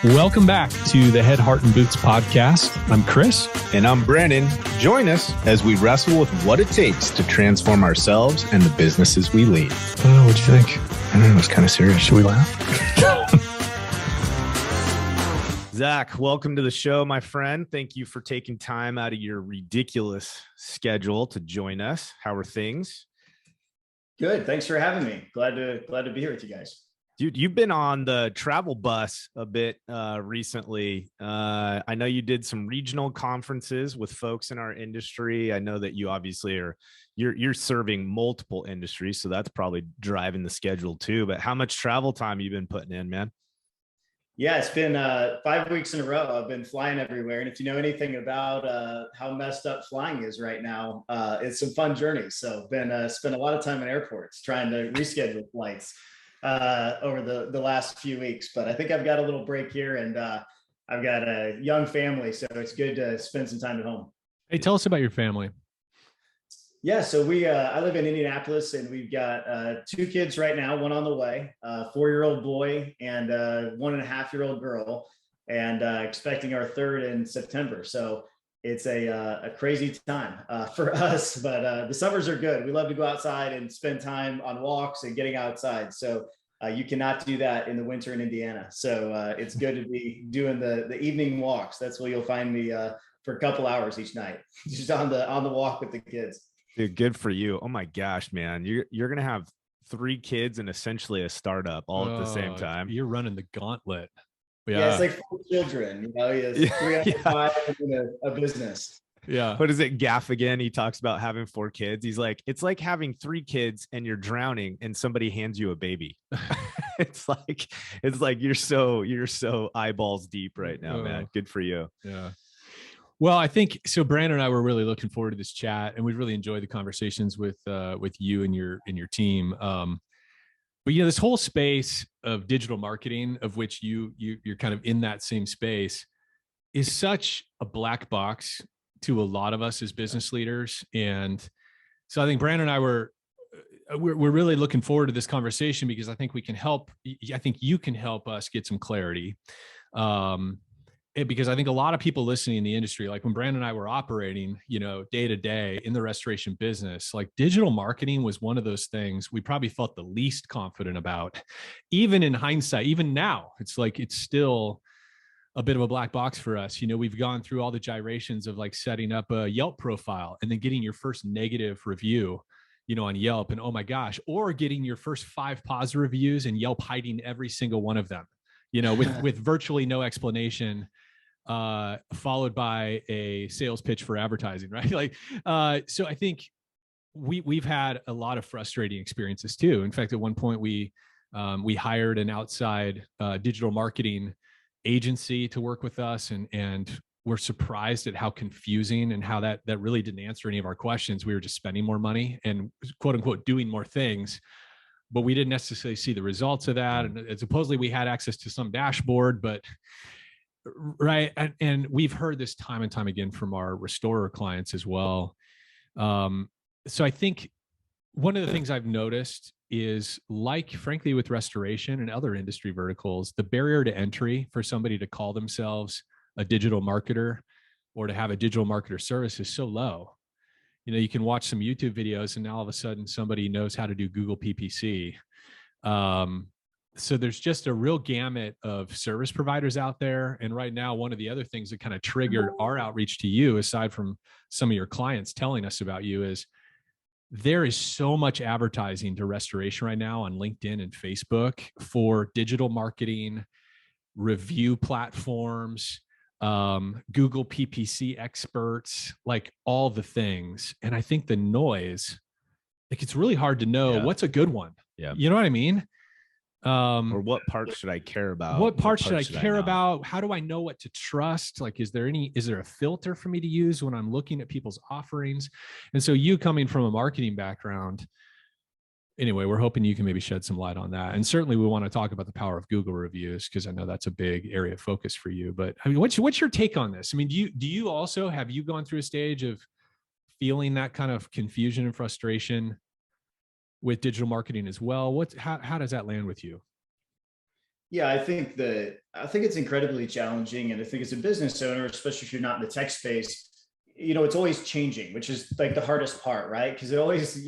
Welcome back to the Head, Heart, and Boots podcast. I'm Chris. And I'm Brandon. Join us as we wrestle with what it takes to transform ourselves and the businesses we lead. Oh, what'd you think? I don't know, it's kind of serious. Should we laugh? Zach, welcome to the show, my friend. Thank you for taking time out of your ridiculous schedule to join us. How are things? Good. Thanks for having me. Glad to be here with you guys. Dude, you've been on the travel bus a bit recently. I know you did some regional conferences with folks in our industry. I know that you obviously you're serving multiple industries, so that's probably driving the schedule too. But how much travel time you been putting in, man? Yeah, it's been 5 weeks in a row. I've been flying everywhere. And if you know anything about how messed up flying is right now, it's some fun journeys. So been spent a lot of time in airports trying to reschedule flights over the last few weeks. But I think I've got a little break here, and I've got a young family, so it's good to spend some time at home. Hey, tell us about your family. Yeah, so I live in Indianapolis, and we've got 2 kids right now, one on the way, a 4-year-old boy and a 1.5-year-old girl, and expecting our 3rd in September. So it's a crazy time for us, but the summers are good. We love to go outside and spend time on walks and getting outside. So you cannot do that in the winter in Indiana. So it's good to be doing the evening walks. That's where you'll find me for a couple hours each night, just on the walk with the kids. Dude, good for you. Oh my gosh, man. You're going to have 3 kids and essentially a startup all at the same time. You're running the gauntlet. Yeah, it's like 4 children, he has 3 out of 5 in a business. Yeah. What is it? Gaffigan, he talks about having 4 kids. He's like, it's like having 3 kids and you're drowning and somebody hands you a baby. it's like you're so eyeballs deep right now, man. Good for you. Yeah. Well, I think so. Brandon and I were really looking forward to this chat, and we really enjoyed the conversations with you and your team. But this whole space of digital marketing, of which you're kind of in that same space, is such a black box to a lot of us as business leaders. And so I think Brandon and I we're really looking forward to this conversation, because I think we can help. I think you can help us get some clarity. Because I think a lot of people listening in the industry, like when Brandon and I were operating, day to day in the restoration business, like digital marketing was one of those things we probably felt the least confident about. Even in hindsight, even now, it's still a bit of a black box for us. We've gone through all the gyrations of like setting up a Yelp profile and then getting your first negative review, on Yelp, and oh my gosh, or getting your first 5 positive reviews and Yelp hiding every single one of them, with virtually no explanation. Followed by a sales pitch for advertising, right? So I think we've had a lot of frustrating experiences too. In fact, at one point we hired an outside digital marketing agency to work with us, and we're surprised at how confusing and how that really didn't answer any of our questions. We were just spending more money and quote unquote doing more things, but we didn't necessarily see the results of that. And supposedly we had access to some dashboard, but right. And we've heard this time and time again from our restorer clients as well. So I think one of the things I've noticed is, like, frankly, with restoration and other industry verticals, the barrier to entry for somebody to call themselves a digital marketer or to have a digital marketer service is so low. You can watch some YouTube videos and now all of a sudden somebody knows how to do Google PPC. So there's just a real gamut of service providers out there. And right now, one of the other things that kind of triggered our outreach to you, aside from some of your clients telling us about you, is there is so much advertising to restoration right now on LinkedIn and Facebook for digital marketing, review platforms, Google PPC experts, like all the things. And I think the noise, like, it's really hard to know what's a good one. Yeah. You know what I mean? Or what parts should I care about? What parts should I care about? How do I know what to trust? Like, is there a filter for me to use when I'm looking at people's offerings? And so you coming from a marketing background, anyway, we're hoping you can maybe shed some light on that. And certainly we want to talk about the power of Google reviews, because I know that's a big area of focus for you. But I mean, what's your take on this? I mean, have you gone through a stage of feeling that kind of confusion and frustration with digital marketing as well? How does that land with you? Yeah, I think it's incredibly challenging. And I think as a business owner, especially if you're not in the tech space, it's always changing, which is like the hardest part, right? Because it always,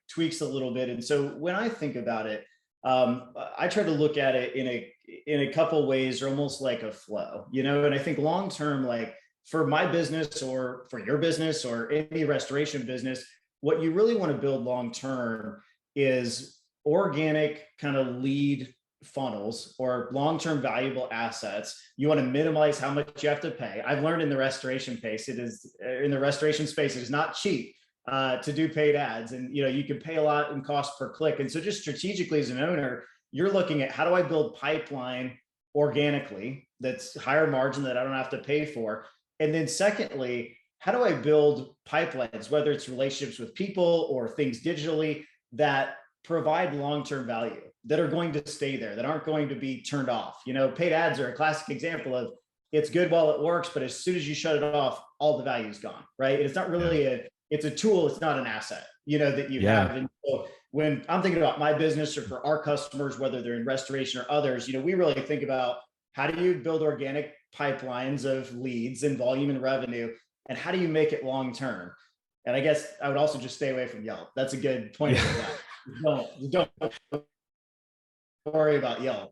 tweaks a little bit. And so when I think about it, I try to look at it in a couple ways, or almost like a flow, and I think long term, like for my business or for your business or any restoration business, what you really want to build long term is organic kind of lead funnels or long-term valuable assets. You want to minimize how much you have to pay. I've learned in the restoration space, it is not cheap to do paid ads, and you can pay a lot in cost per click. And so just strategically as an owner, you're looking at, how do I build pipeline organically that's higher margin that I don't have to pay for? And then secondly, how do I build pipelines, whether it's relationships with people or things digitally, that provide long-term value, that are going to stay there, that aren't going to be turned off? Paid ads are a classic example of, it's good while it works, but as soon as you shut it off, all the value is gone, right? It's not really it's a tool, it's not an asset, that you have. And so when I'm thinking about my business or for our customers, whether they're in restoration or others, we really think about, how do you build organic pipelines of leads and volume and revenue, and how do you make it long-term? And I guess I would also just stay away from Yelp. That's a good point. Don't worry about Yelp,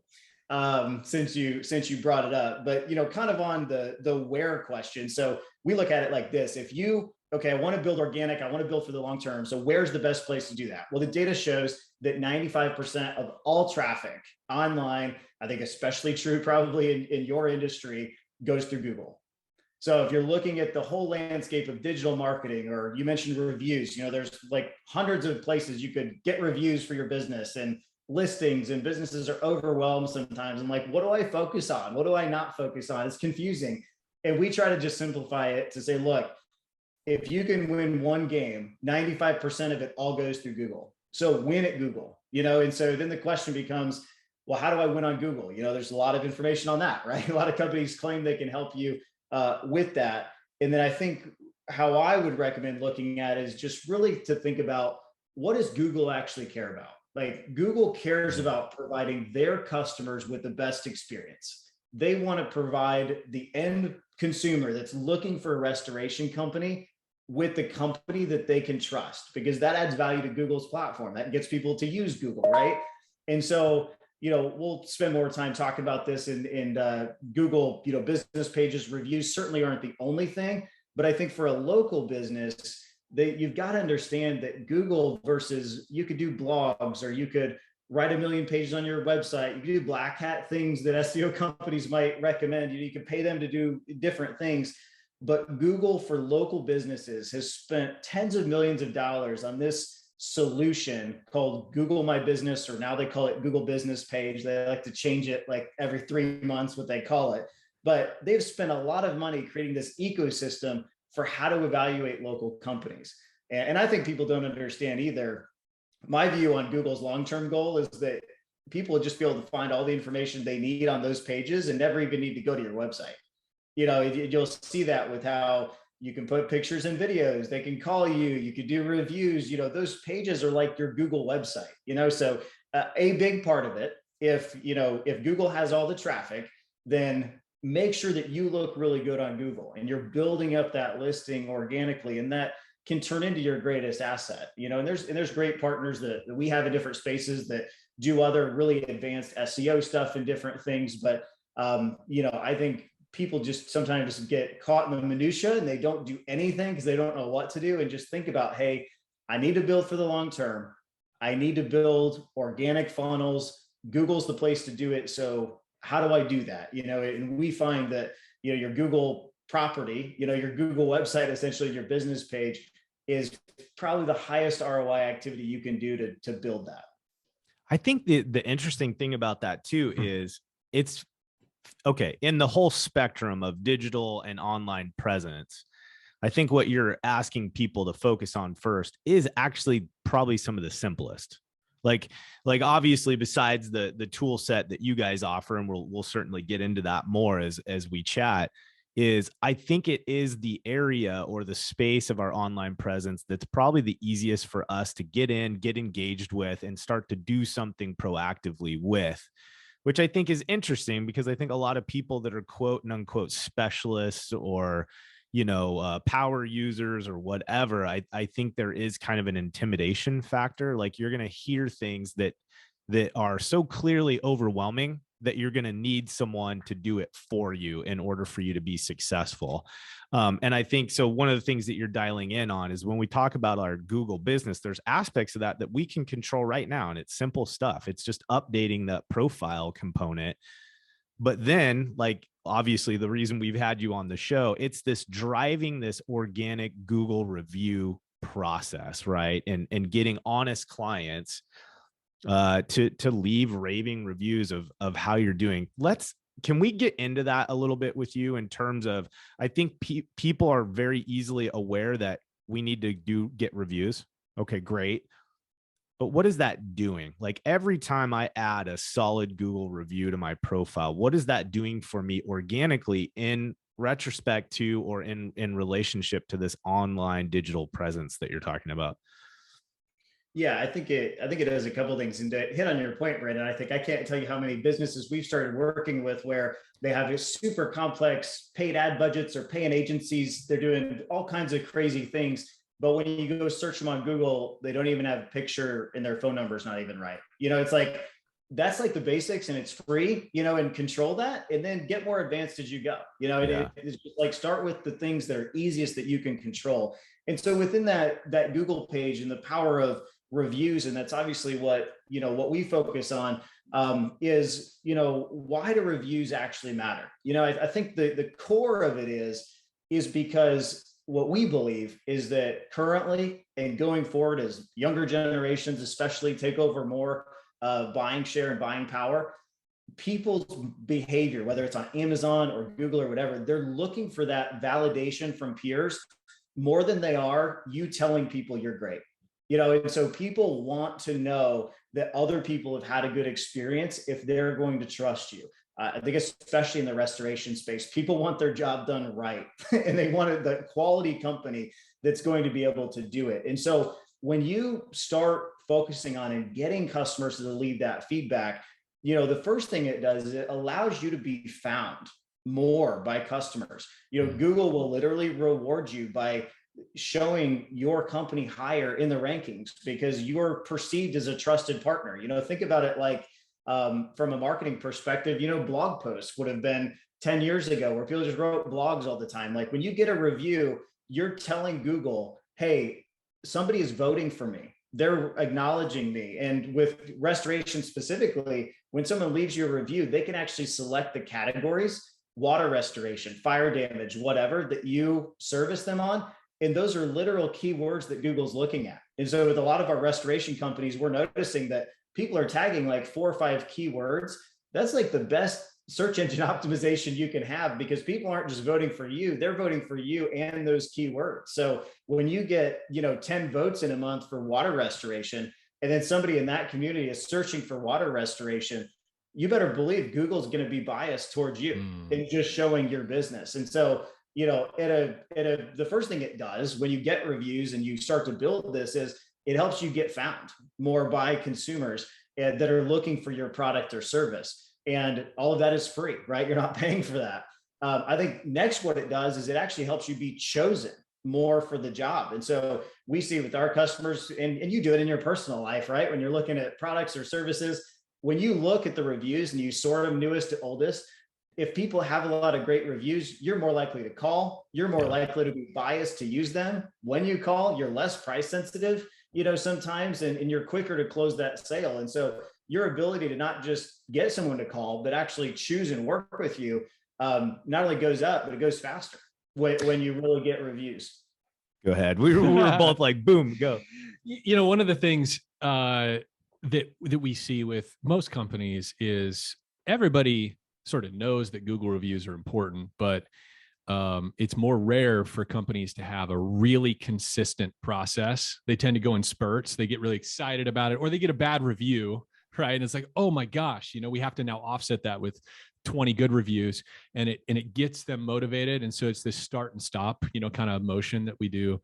since you brought it up. But kind of on the where question. So we look at it like this: if you, I want to build organic, I want to build for the long term. So where's the best place to do that? Well, the data shows that 95% of all traffic online, I think especially true probably in your industry, goes through Google. So if you're looking at the whole landscape of digital marketing, or you mentioned reviews, there's like hundreds of places you could get reviews for your business and listings, and businesses are overwhelmed sometimes. I'm like, what do I focus on? What do I not focus on? It's confusing. And we try to just simplify it to say, look, if you can win one game, 95% of it all goes through Google. So win at Google, and so then the question becomes, well, how do I win on Google? There's a lot of information on that, right? A lot of companies claim they can help you with that. And then I think how I would recommend looking at is just really to think about, what does Google actually care about? Like, Google cares about providing their customers with the best experience. They want to provide the end consumer that's looking for a restoration company with the company that they can trust, because that adds value to Google's platform. That gets people to use Google, right? And so we'll spend more time talking about this in Google, business pages, reviews certainly aren't the only thing, but I think for a local business, you've got to understand that Google versus, you could do blogs, or you could write 1 million pages on your website. You could do black hat things that SEO companies might recommend. You could pay them to do different things. But Google for local businesses has spent tens of millions of dollars on this solution called Google My Business, or now they call it Google Business Page. They like to change it like every 3 months, what they call it. But they've spent a lot of money creating this ecosystem for how to evaluate local companies. And I think people don't understand either. My view on Google's long-term goal is that people will just be able to find all the information they need on those pages and never even need to go to your website. You'll see that with how you can put pictures and videos, they can call you, you could do reviews, those pages are like your Google website, so a big part of it, if Google has all the traffic, then make sure that you look really good on Google and you're building up that listing organically, and that can turn into your greatest asset. And there's great partners that we have in different spaces that do other really advanced SEO stuff and different things. But I think people just sometimes get caught in the minutia and they don't do anything because they don't know what to do, and just think about, hey, I need to build for the long term. I need to build organic funnels. Google's the place to do it. So how do I do that? And we find that, your Google property, your Google website, essentially your business page, is probably the highest ROI activity you can do to build that. I think the interesting thing about that too is it's okay in the whole spectrum of digital and online presence. I think what you're asking people to focus on first is actually probably some of the simplest. Like obviously, besides the tool set that you guys offer, and we'll certainly get into that more as we chat, is I think it is the area or the space of our online presence that's probably the easiest for us to get in, get engaged with, and start to do something proactively with. which I think is interesting because I think a lot of people that are quote and unquote specialists or, power users or whatever, I think there is kind of an intimidation factor. Like you're going to hear things that are so clearly overwhelming that you're going to need someone to do it for you in order for you to be successful. And I think so. One of the things that you're dialing in on is when we talk about our Google business, there's aspects of that we can control right now. And it's simple stuff. It's just updating the profile component. But then, like, obviously, the reason we've had you on the show, it's this driving this organic Google review process, right? And getting honest clients to leave raving reviews of how you're doing. Can we get into that a little bit with you in terms of, I think people are very easily aware that we need to get reviews. Okay, great. But what is that doing? Like every time I add a solid Google review to my profile, what is that doing for me organically in retrospect to, or in relationship to this online digital presence that you're talking about? Yeah, I think it does a couple of things. And to hit on your point, Brandon, I think I can't tell you how many businesses we've started working with where they have a super complex paid ad budgets or paying agencies. They're doing all kinds of crazy things. But when you go search them on Google, they don't even have a picture and their phone number is not even right. It's like, that's like the basics and it's free, and control that and then get more advanced as you go. It's just like start with the things that are easiest that you can control. And so within that Google page and the power of reviews, and that's obviously what we focus on, is why do reviews actually matter? I think the core of it is because what we believe is that currently and going forward, as younger generations especially take over more buying share and buying power, people's behavior, whether it's on Amazon or Google or whatever, they're looking for that validation from peers more than they are you telling people you're great. And so people want to know that other people have had a good experience if they're going to trust you. I think especially in the restoration space, people want their job done right and they want the quality company that's going to be able to do it. And so when you start focusing on and getting customers to leave that feedback, the first thing it does is it allows you to be found more by customers. Google will literally reward you by showing your company higher in the rankings because you're perceived as a trusted partner. Think about it like from a marketing perspective, blog posts would have been 10 years ago where people just wrote blogs all the time. Like when you get a review, you're telling Google, hey, somebody is voting for me. They're acknowledging me. And with restoration specifically, when someone leaves you a review, they can actually select the categories, water restoration, fire damage, whatever that you service them on. And those are literal keywords that Google's looking at. And so with a lot of our restoration companies, we're noticing that people are tagging like 4 or 5 keywords. That's like the best search engine optimization you can have because people aren't just voting for you, they're voting for you and those keywords. So when you get, 10 votes in a month for water restoration, and then somebody in that community is searching for water restoration, you better believe Google's going to be biased towards you and just showing your business. And so, the first thing it does when you get reviews and you start to build this is it helps you get found more by consumers that are looking for your product or service. And all of that is free, right? You're not paying for that. I think next what it does is it actually helps you be chosen more for the job. And so we see with our customers, and you do it in your personal life, right? When you're looking at products or services, when you look at the reviews and you sort them newest to oldest, if people have a lot of great reviews, you're more likely to call, you're more likely to be biased to use them. When you call, you're less price sensitive, sometimes, and you're quicker to close that sale. And so your ability to not just get someone to call, but actually choose and work with you, not only goes up, but it goes faster when you really get reviews. Go ahead. We were both like, boom, go. One of the things that we see with most companies is everybody sort of knows that Google reviews are important, but it's more rare for companies to have a really consistent process. They tend to go in spurts. They get really excited about it, or they get a bad review, right? And it's like, oh my gosh, we have to now offset that with 20 good reviews, and it gets them motivated. And so it's this start and stop, kind of motion that we do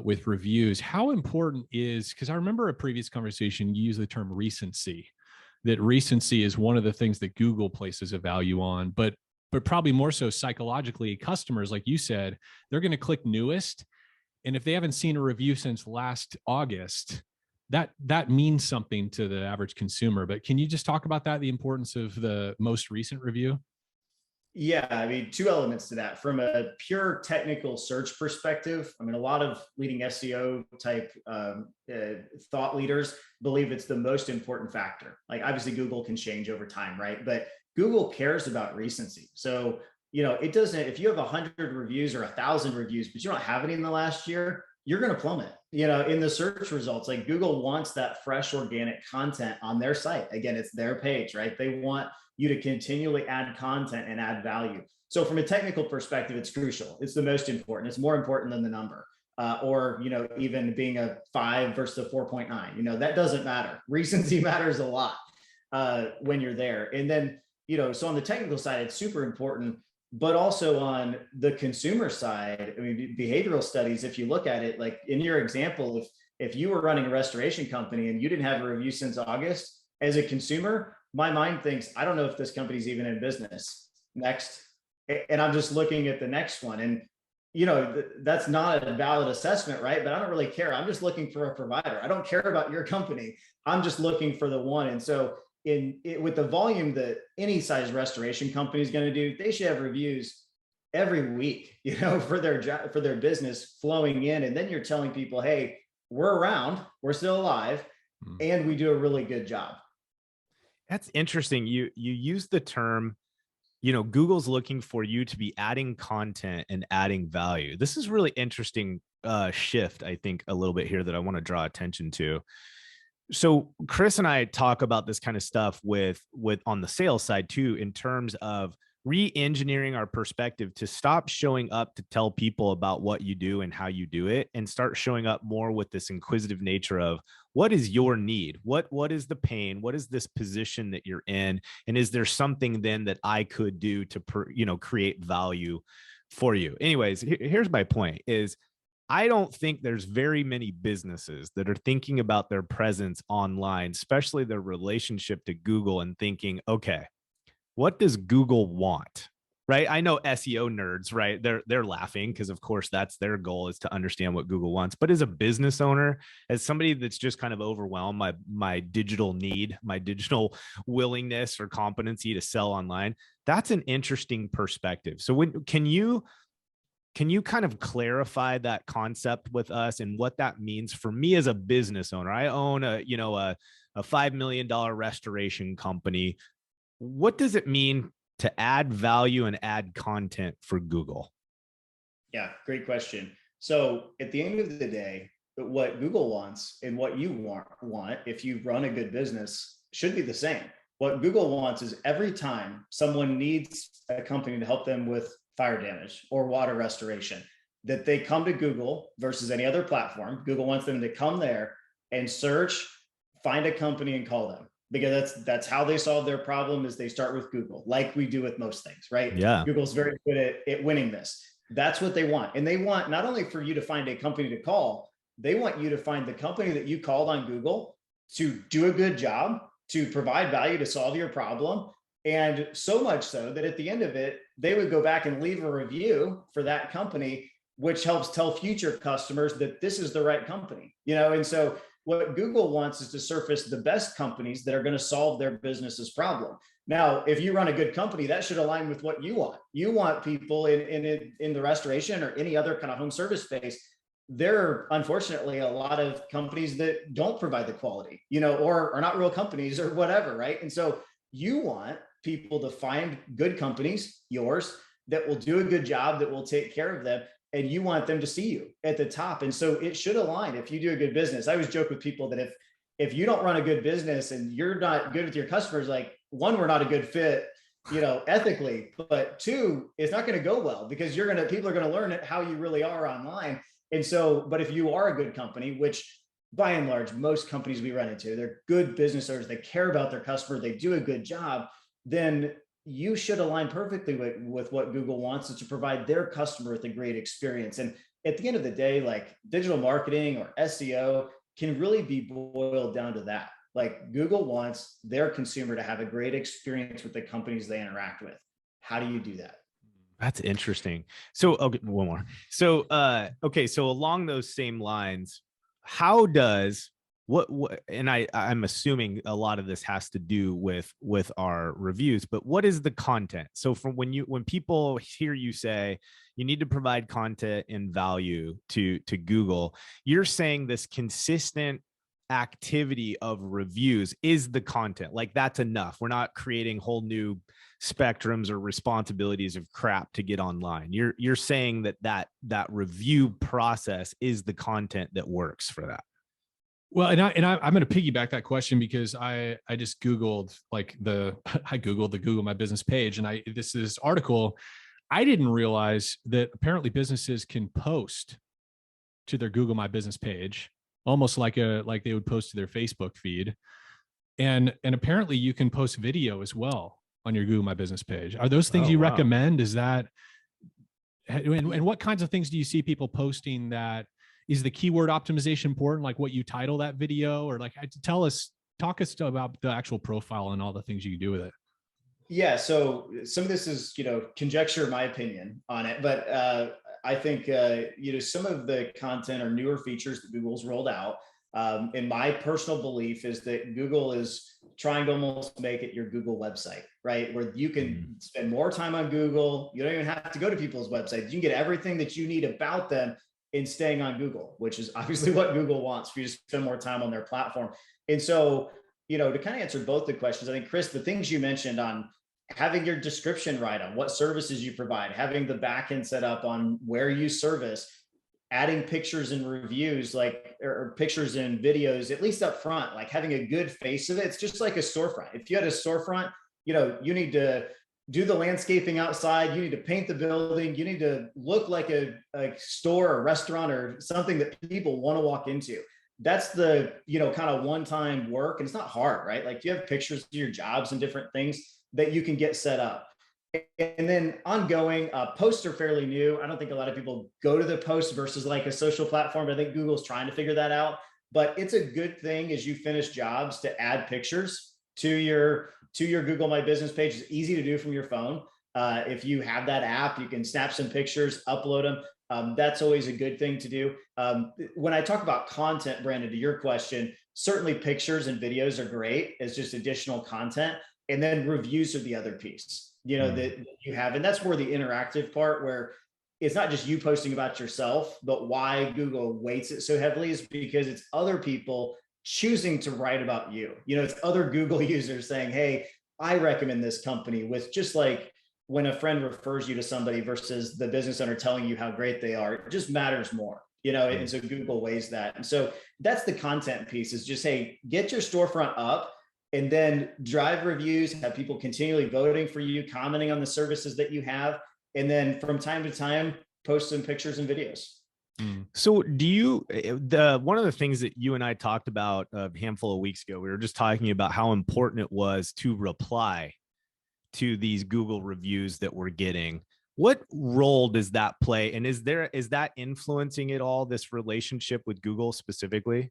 with reviews. How important is, because I remember a previous conversation, you used the term recency. that recency is one of the things that Google places a value on, but probably more so psychologically, customers, like you said, they're going to click newest. And if they haven't seen a review since last August, that means something to the average consumer. But can you just talk about that, the importance of the most recent review? Yeah, I mean, two elements to that. From a pure technical search perspective, I mean, a lot of leading SEO type thought leaders believe it's the most important factor. Like, obviously, Google can change over time, right? But Google cares about recency. So, it doesn't, if you have 100 reviews or 1,000 reviews, but you don't have any in the last year, you're going to plummet, in the search results. Like, Google wants that fresh organic content on their site. Again, it's their page, right? They want you to continually add content and add value. So from a technical perspective, it's crucial. It's the most important. It's more important than the number, or even being a 5 versus a 4.9. That doesn't matter. Recency matters a lot when you're there. And then so on the technical side, it's super important. But also on the consumer side, I mean, behavioral studies, if you look at it, like in your example, if you were running a restoration company and you didn't have a review since August, as a consumer, my mind thinks, I don't know if this company's even in business. Next. And I'm just looking at the next one. And, that's not a valid assessment, right? But I don't really care. I'm just looking for a provider. I don't care about your company. I'm just looking for the one. And so with the volume that any size restoration company is going to do, they should have reviews every week, for their business flowing in. And then you're telling people, hey, we're around, we're still alive, and we do a really good job. That's interesting. You use the term, Google's looking for you to be adding content and adding value. This is really interesting shift, I think, a little bit here that I want to draw attention to. So Chris and I talk about this kind of stuff with on the sales side too, in terms of re-engineering our perspective to stop showing up to tell people about what you do and how you do it, and start showing up more with this inquisitive nature of what is your need? What is the pain? What is this position that you're in? And is there something then that I could do to, create value for you? Anyways, here's my point is, I don't think there's very many businesses that are thinking about their presence online, especially their relationship to Google, and thinking, okay, what does Google want? Right? I know SEO nerds, right? They're laughing because, of course, that's their goal, is to understand what Google wants. But as a business owner, as somebody that's just kind of overwhelmed by my digital need, my digital willingness or competency to sell online, that's an interesting perspective. So can you kind of clarify that concept with us and what that means for me as a business owner? I own a $5 million restoration company. What does it mean to add value and add content for Google? Yeah, great question. So at the end of the day, what Google wants and what you want if you run a good business should be the same. What Google wants is, every time someone needs a company to help them with fire damage or water restoration, that they come to Google versus any other platform. Google wants them to come there and search, find a company and call them, because that's how they solve their problem, is they start with Google, like we do with most things, right? Yeah. Google's very good at winning this. That's what they want. And they want not only for you to find a company to call, they want you to find the company that you called on Google to do a good job, to provide value, to solve your problem. And so much so that at the end of it, they would go back and leave a review for that company, which helps tell future customers that this is the right company, And so what Google wants is to surface the best companies that are going to solve their business's problem. Now, if you run a good company, that should align with what you want. You want people in the restoration or any other kind of home service space. There are unfortunately a lot of companies that don't provide the quality, or are not real companies or whatever, right? And so you want people to find good companies, yours, that will do a good job, that will take care of them. And you want them to see you at the top. And so it should align. If you do a good business, I always joke with people that if you don't run a good business and you're not good with your customers, like, one, we're not a good fit, ethically, but two, it's not going to go well, because people are going to learn how you really are online. And so, but if you are a good company, which by and large, most companies we run into, they're good business owners, they care about their customer, they do a good job, then you should align perfectly with what Google wants, is to provide their customer with a great experience. And at the end of the day, like, digital marketing or SEO can really be boiled down to that. Like Google wants their consumer to have a great experience with the companies they interact with. How do you do that? That's interesting. So, okay, one more. So, okay, so along those same lines, how does what and I'm assuming a lot of this has to do with our reviews, but what is the content? So from when people hear you say you need to provide content and value to Google, you're saying this consistent activity of reviews is the content. Like that's enough. We're not creating whole new spectrums or responsibilities of crap to get online. You're saying that review process is the content that works for that. Well, I'm going to piggyback that question because I just Googled I Googled the Google My Business page, and this article. I didn't realize that apparently businesses can post to their Google My Business page, almost like they would post to their Facebook feed, and apparently you can post video as well on your Google My Business page. Are those things you recommend? Is that, and what kinds of things do you see people posting that? Is the keyword optimization important, like what you title that video, or like talk us about the actual profile and all the things you can do with it? Yeah. So some of this is, conjecture, my opinion on it, but I think, some of the content or newer features that Google's rolled out. And my personal belief is that Google is trying to almost make it your Google website, right? Where you can spend more time on Google. You don't even have to go to people's websites. You can get everything that you need about them in staying on Google, which is obviously what Google wants for you to spend more time on their platform. And so, to kind of answer both the questions, I think, Chris, the things you mentioned on having your description right on what services you provide, having the backend set up on where you service, adding pictures and reviews, or pictures and videos, at least up front, like having a good face of it. It's just like a storefront. If you had a storefront, you need to do the landscaping outside, you need to paint the building, you need to look like a store or restaurant or something that people want to walk into. That's the, kind of one-time work. And it's not hard, right? Like you have pictures of your jobs and different things that you can get set up. And then ongoing, posts are fairly new. I don't think a lot of people go to the post versus like a social platform. I think Google's trying to figure that out, but it's a good thing as you finish jobs to add pictures to your Google My Business page. It's easy to do from your phone. If you have that app, you can snap some pictures, upload them. That's always a good thing to do. When I talk about content, Brandon, to your question, certainly pictures and videos are great as just additional content. And then reviews are the other piece, that you have. And that's where the interactive part, where it's not just you posting about yourself, but why Google weights it so heavily is because it's other people choosing to write about you. It's other Google users saying, hey, I recommend this company, with just like when a friend refers you to somebody versus the business owner telling you how great they are, it just matters more, and so Google weighs that. And so that's the content piece, is just, hey, get your storefront up and then drive reviews, have people continually voting for you, commenting on the services that you have. And then from time to time, post some pictures and videos. So do you, one of the things that you and I talked about a handful of weeks ago, we were just talking about how important it was to reply to these Google reviews that we're getting. What role does that play? And is that influencing at all, this relationship with Google specifically?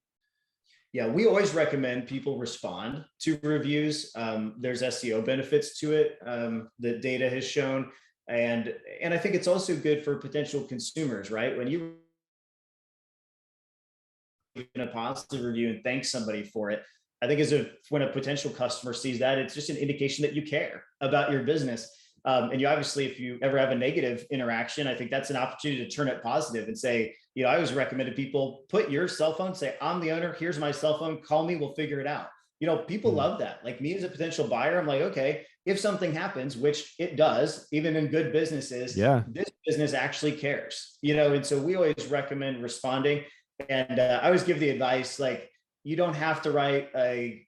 Yeah, we always recommend people respond to reviews. There's SEO benefits to it that data has shown. And I think it's also good for potential consumers, right? When you in a positive review and thank somebody for it, I think when a potential customer sees that, it's just an indication that you care about your business. And you obviously, if you ever have a negative interaction, I think that's an opportunity to turn it positive and say, I always recommended people put your cell phone, say, I'm the owner, here's my cell phone, call me, we'll figure it out. People love that. Like me as a potential buyer, I'm like, okay, if something happens, which it does, even in good businesses, this business actually cares, and so we always recommend responding. And I always give the advice, like, you don't have to write a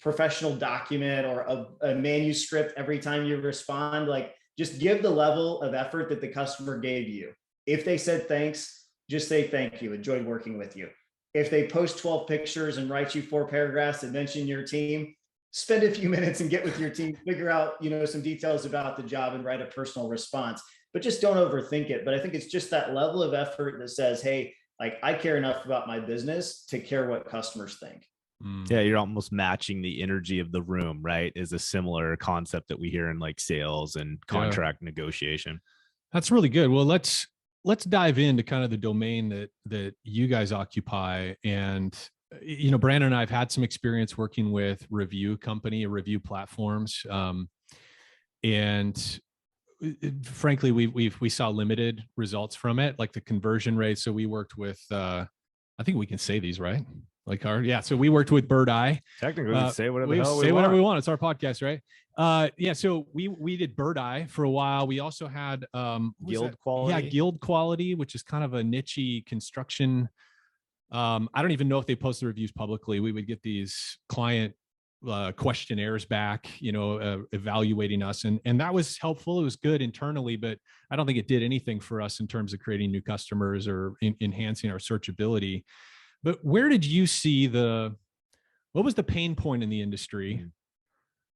professional document or a manuscript every time you respond. Like, just give the level of effort that the customer gave you. If they said thanks, just say thank you, enjoyed working with you. If they post 12 pictures and write you 4 paragraphs and mention your team, spend a few minutes and get with your team, figure out, some details about the job and write a personal response. But just don't overthink it. But I think it's just that level of effort that says, hey, like, I care enough about my business to care what customers think. Yeah, you're almost matching the energy of the room, right? Is a similar concept that we hear in like sales and contract negotiation. That's really good. Well, let's dive into kind of the domain that you guys occupy. And Brandon and I have had some experience working with review platforms, and frankly, we saw limited results from it, like the conversion rate. So we worked with, I think we can say these, right? So we worked with Bird Eye. Technically, we say whatever we want. It's our podcast, right? So we did Bird Eye for a while. We also had Guild Quality. Yeah, Guild Quality, which is kind of a niche construction. I don't even know if they post the reviews publicly. We would get these client questionnaires back, evaluating us, and that was helpful. It was good internally, but I don't think it did anything for us in terms of creating new customers or enhancing our searchability. But where did you see what was the pain point in the industry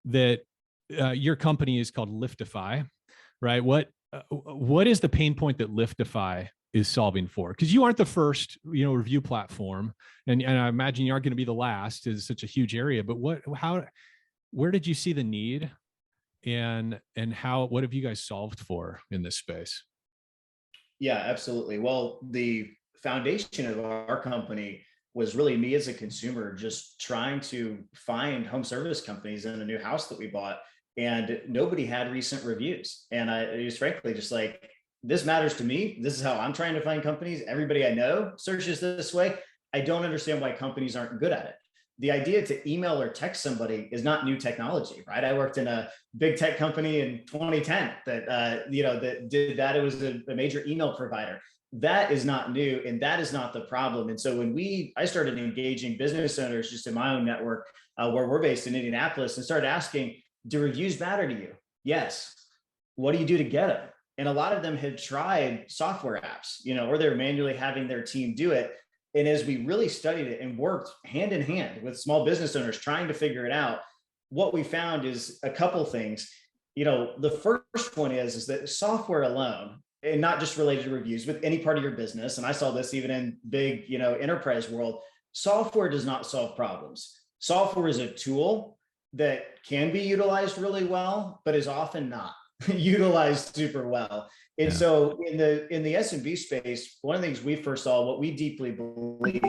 that your company is called Liftify, right? What is the pain point that Liftify is solving for? Because you aren't the first, review platform, and I imagine you aren't going to be the last. Is such a huge area, but where did you see the need, and what have you guys solved for in this space? Yeah, absolutely. Well, the foundation of our company was really me as a consumer, just trying to find home service companies in a new house that we bought, and nobody had recent reviews. And I was frankly just like, this matters to me. This is how I'm trying to find companies. Everybody I know searches this way. I don't understand why companies aren't good at it. The idea to email or text somebody is not new technology, right? I worked in a big tech company in 2010 that did that. It was a major email provider. That is not new, and that is not the problem. And so when I started engaging business owners just in my own network, where we're based in Indianapolis, and started asking, do reviews matter to you? Yes. What do you do to get them? And a lot of them had tried software apps, or they're manually having their team do it. And as we really studied it and worked hand in hand with small business owners trying to figure it out, what we found is a couple things. The first one is that software alone, and not just related to reviews, with any part of your business, and I saw this even in big, enterprise world, software does not solve problems. Software is a tool that can be utilized really well, but is often not utilized super well. And so in the SMB space, one of the things we first saw, what we deeply believe,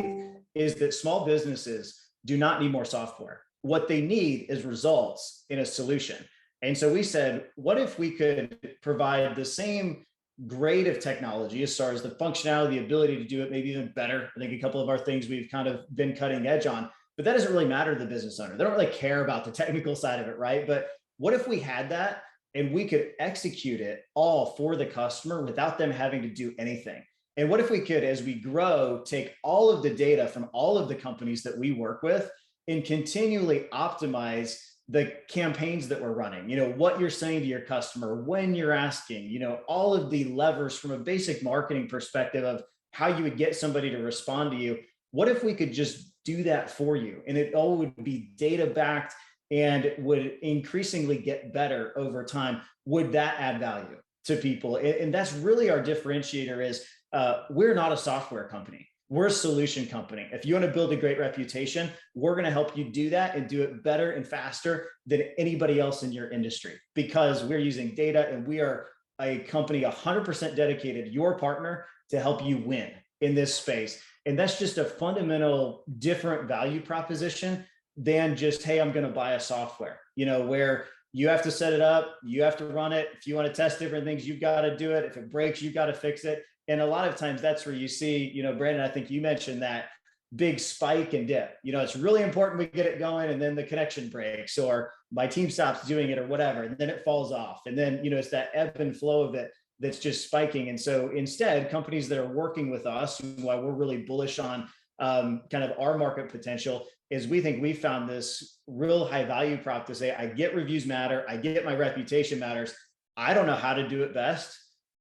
is that small businesses do not need more software. What they need is results in a solution. And so we said, what if we could provide the same grade of technology as far as the functionality, the ability to do it maybe even better? I think a couple of our things we've kind of been cutting edge on, but that doesn't really matter to the business owner. They don't really care about the technical side of it, right? But what if we had that and we could execute it all for the customer without them having to do anything? And what if we could, as we grow, take all of the data from all of the companies that we work with and continually optimize the campaigns that we're running, what you're saying to your customer, when you're asking, all of the levers from a basic marketing perspective of how you would get somebody to respond to you. What if we could just do that for you? And it all would be data backed and would increasingly get better over time. Would that add value to people? And that's really our differentiator is we're not a software company. We're a solution company. If you want to build a great reputation, we're going to help you do that and do it better and faster than anybody else in your industry, because we're using data and we are a company 100% dedicated, your partner, to help you win in this space. And that's just a fundamental different value proposition than just, hey, I'm going to buy a software, where you have to set it up, you have to run it. If you want to test different things, you've got to do it. If it breaks, you've got to fix it. And a lot of times that's where you see, Brandon, I think you mentioned that big spike and dip. It's really important we get it going, and then the connection breaks, or my team stops doing it, or whatever, and then it falls off. And then, it's that ebb and flow of it that's just spiking. And so instead, companies that are working with us, why we're really bullish on kind of our market potential, is we think we found this real high value prop to say, I get reviews matter, I get my reputation matters. I don't know how to do it best,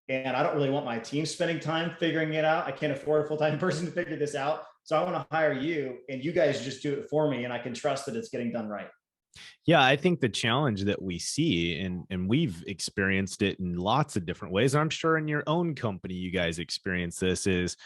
and I don't really want my team spending time figuring it out. I can't afford a full-time person to figure this out. So I want to hire you, and you guys just do it for me, and I can trust that it's getting done right. Yeah, I think the challenge that we see, and we've experienced it in lots of different ways, and I'm sure in your own company you guys experience this, is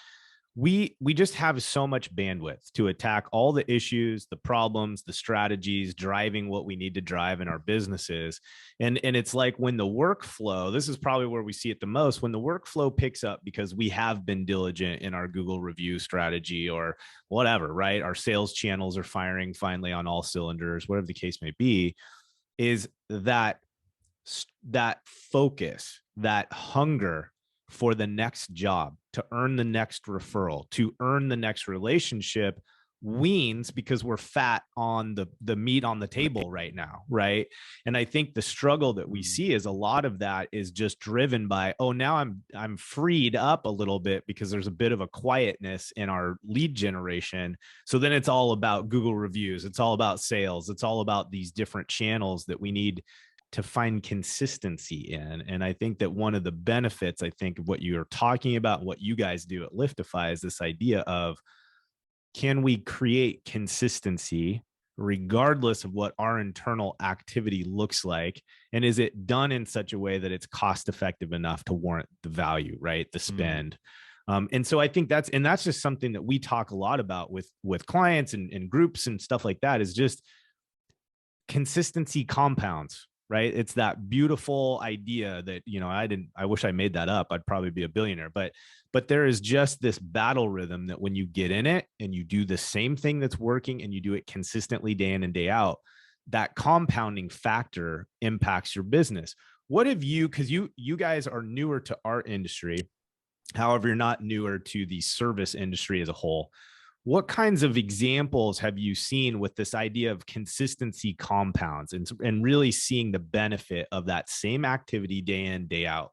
we just have so much bandwidth to attack all the issues, the problems, the strategies driving what we need to drive in our businesses. And it's like when the workflow, this is probably where we see it the most, when the workflow picks up because we have been diligent in our Google review strategy or whatever, right? Our sales channels are firing finally on all cylinders, whatever the case may be, is that focus, that hunger for the next job, to earn the next referral, to earn the next relationship weans because we're fat on the meat on the table right now, right? And I think the struggle that we see is a lot of that is just driven by, oh, now I'm freed up a little bit because there's a bit of a quietness in our lead generation. So then it's all about Google reviews, it's all about sales, it's all about these different channels that we need to find consistency in. And I think that one of the benefits, I think, of what you're talking about, what you guys do at Liftify, is this idea of, can we create consistency regardless of what our internal activity looks like? And is it done in such a way that it's cost effective enough to warrant the value, right? The spend. And so I think that's just something that we talk a lot about with clients and groups and stuff like that, is just consistency compounds, right? It's that beautiful idea that, I wish I made that up. I'd probably be a billionaire, but there is just this battle rhythm that when you get in it and you do the same thing that's working and you do it consistently day in and day out, that compounding factor impacts your business. What have you, because you guys are newer to our industry, however, you're not newer to the service industry as a whole. What kinds of examples have you seen with this idea of consistency compounds and really seeing the benefit of that same activity day in, day out?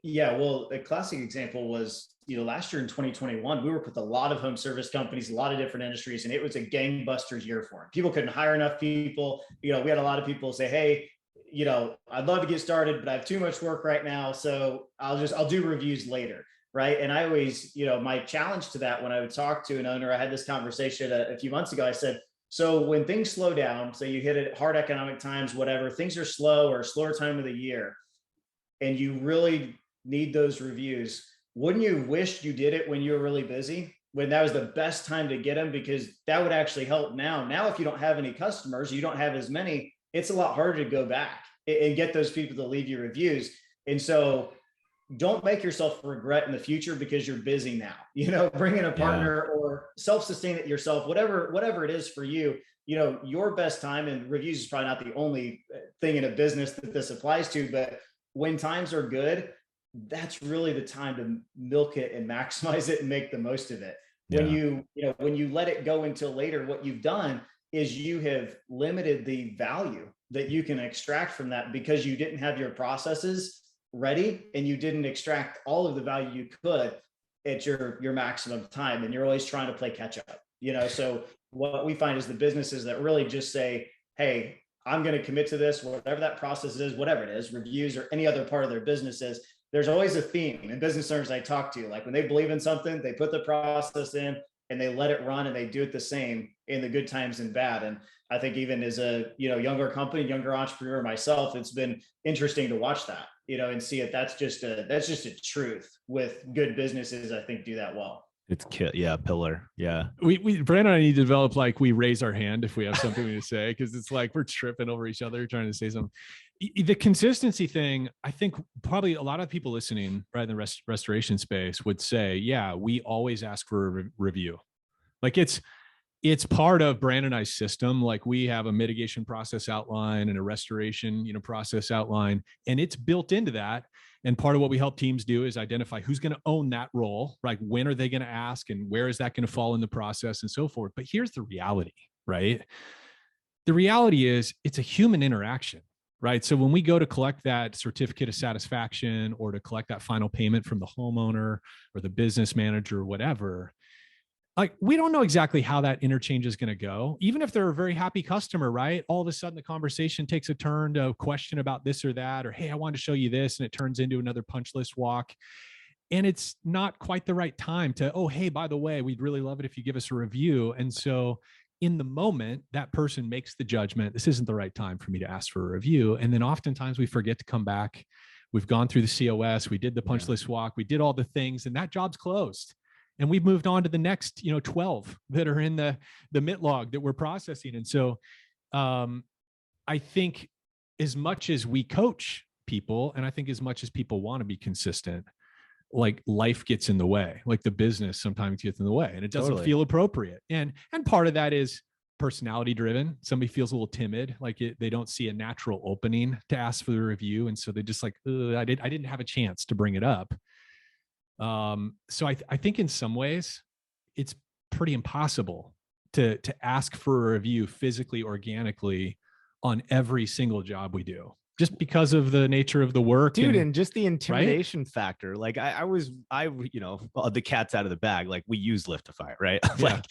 Yeah, well, a classic example was, last year in 2021, we worked with a lot of home service companies, a lot of different industries, and it was a gangbusters year for them. People couldn't hire enough people. We had a lot of people say, hey, I'd love to get started, but I have too much work right now, so I'll do reviews later. Right. And I always, my challenge to that, when I would talk to an owner, I had this conversation a few months ago. I said, so when things slow down, so you hit it hard economic times, whatever, things are slow or a slower time of the year, and you really need those reviews, wouldn't you wish you did it when you were really busy, when that was the best time to get them? Because that would actually help now. If you don't have any customers, you don't have as many, it's a lot harder to go back and get those people to leave you reviews. And so don't make yourself regret in the future because you're busy now. Bring in a partner or self-sustain it yourself, whatever it is for you. Your best time, and reviews is probably not the only thing in a business that this applies to, but when times are good, that's really the time to milk it and maximize it and make the most of it. When you let it go until later, what you've done is you have limited the value that you can extract from that because you didn't have your processes ready and you didn't extract all of the value you could at your maximum time, and you're always trying to play catch up. So what we find is the businesses that really just say, hey, I'm going to commit to this, whatever that process is, whatever it is, reviews or any other part of their business is, there's always a theme. And business owners I talk to, like when they believe in something, they put the process in and they let it run and they do it the same in the good times and bad. And I think even as a, younger company, younger entrepreneur myself, it's been interesting to watch that, and see it. That's just a truth with good businesses, I think, do that well. It's pillar. Yeah. We Brandon and I need to develop, like, we raise our hand if we have something to say, because it's like we're tripping over each other trying to say something. The consistency thing, I think probably a lot of people listening, right, in the restoration space would say, yeah, we always ask for a review. Like it's part of Brandon and I's system. Like we have a mitigation process outline and a restoration, process outline, and it's built into that. And part of what we help teams do is identify who's going to own that role, right? When are they going to ask, and where is that going to fall in the process, and so forth. But here's the reality, right? The reality is it's a human interaction, right? So when we go to collect that certificate of satisfaction or to collect that final payment from the homeowner or the business manager or whatever, like, we don't know exactly how that interchange is going to go. Even if they're a very happy customer, right? All of a sudden the conversation takes a turn to a question about this or that, or, hey, I wanted to show you this. And it turns into another punch list walk. And it's not quite the right time to, oh, hey, by the way, we'd really love it if you give us a review. And so in the moment, that person makes the judgment, this isn't the right time for me to ask for a review. And then oftentimes we forget to come back. We've gone through the COS, we did the punch list walk, we did all the things, and that job's closed. and we've moved on to the next, 12 that are in the MIT log that we're processing. And so I think as much as we coach people, and I think as much as people want to be consistent, like life gets in the way, like the business sometimes gets in the way, and it doesn't feel appropriate. And part of that is personality driven. Somebody feels a little timid, like they don't see a natural opening to ask for the review. And so they just like, I didn't have a chance to bring it up. So I think in some ways it's pretty impossible to ask for a review physically, organically on every single job we do, just because of the nature of the work, dude, and just the intimidation factor. Like the cat's out of the bag. Like we use Liftify, right? Yeah.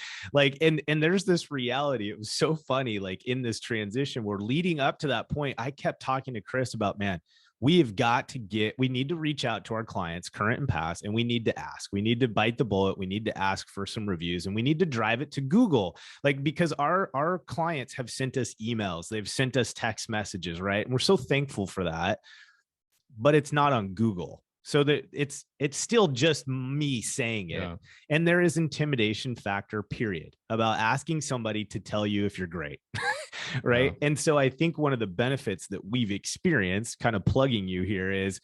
and there's this reality. It was so funny. Like in this transition, we're leading up to that point. I kept talking to Chris about, man, we need to reach out to our clients, current and past, and we need to ask. We need to bite the bullet. We need to ask for some reviews, and we need to drive it to Google. Like, because our clients have sent us emails, they've sent us text messages, right? And we're so thankful for that, but it's not on Google. So that it's still just me saying it. Yeah. And there is intimidation factor, period, about asking somebody to tell you if you're great. Right. Yeah. And so I think one of the benefits that we've experienced, kind of plugging you here, is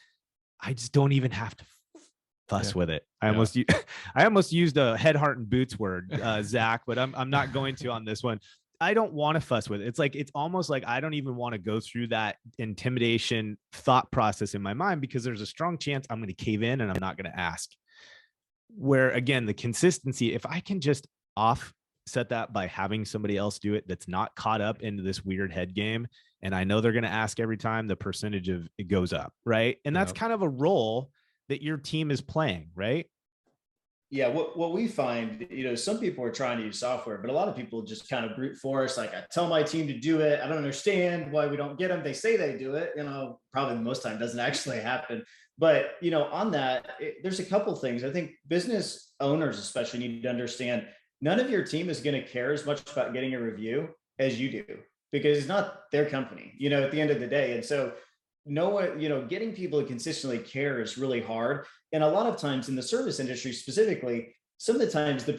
I just don't even have to fuss with it. I almost used a head, heart, and boots word, Zach, but I'm not going to on this one. I don't want to fuss with it. It's almost like I don't even want to go through that intimidation thought process in my mind, because there's a strong chance I'm going to cave in and I'm not going to ask. Where again, the consistency, if I can just offset that by having somebody else do it that's not caught up into this weird head game, and I know they're going to ask every time, the percentage of it goes up, right? And that's kind of a role that your team is playing, right? Yeah, what we find, some people are trying to use software, but a lot of people just kind of brute force. Like, I tell my team to do it. I don't understand why we don't get them. They say they do it, probably most time doesn't actually happen. But, on that, there's a couple things. I think business owners especially need to understand none of your team is going to care as much about getting a review as you do, because it's not their company, at the end of the day. And so getting people to consistently care is really hard. And a lot of times in the service industry specifically, some of the times the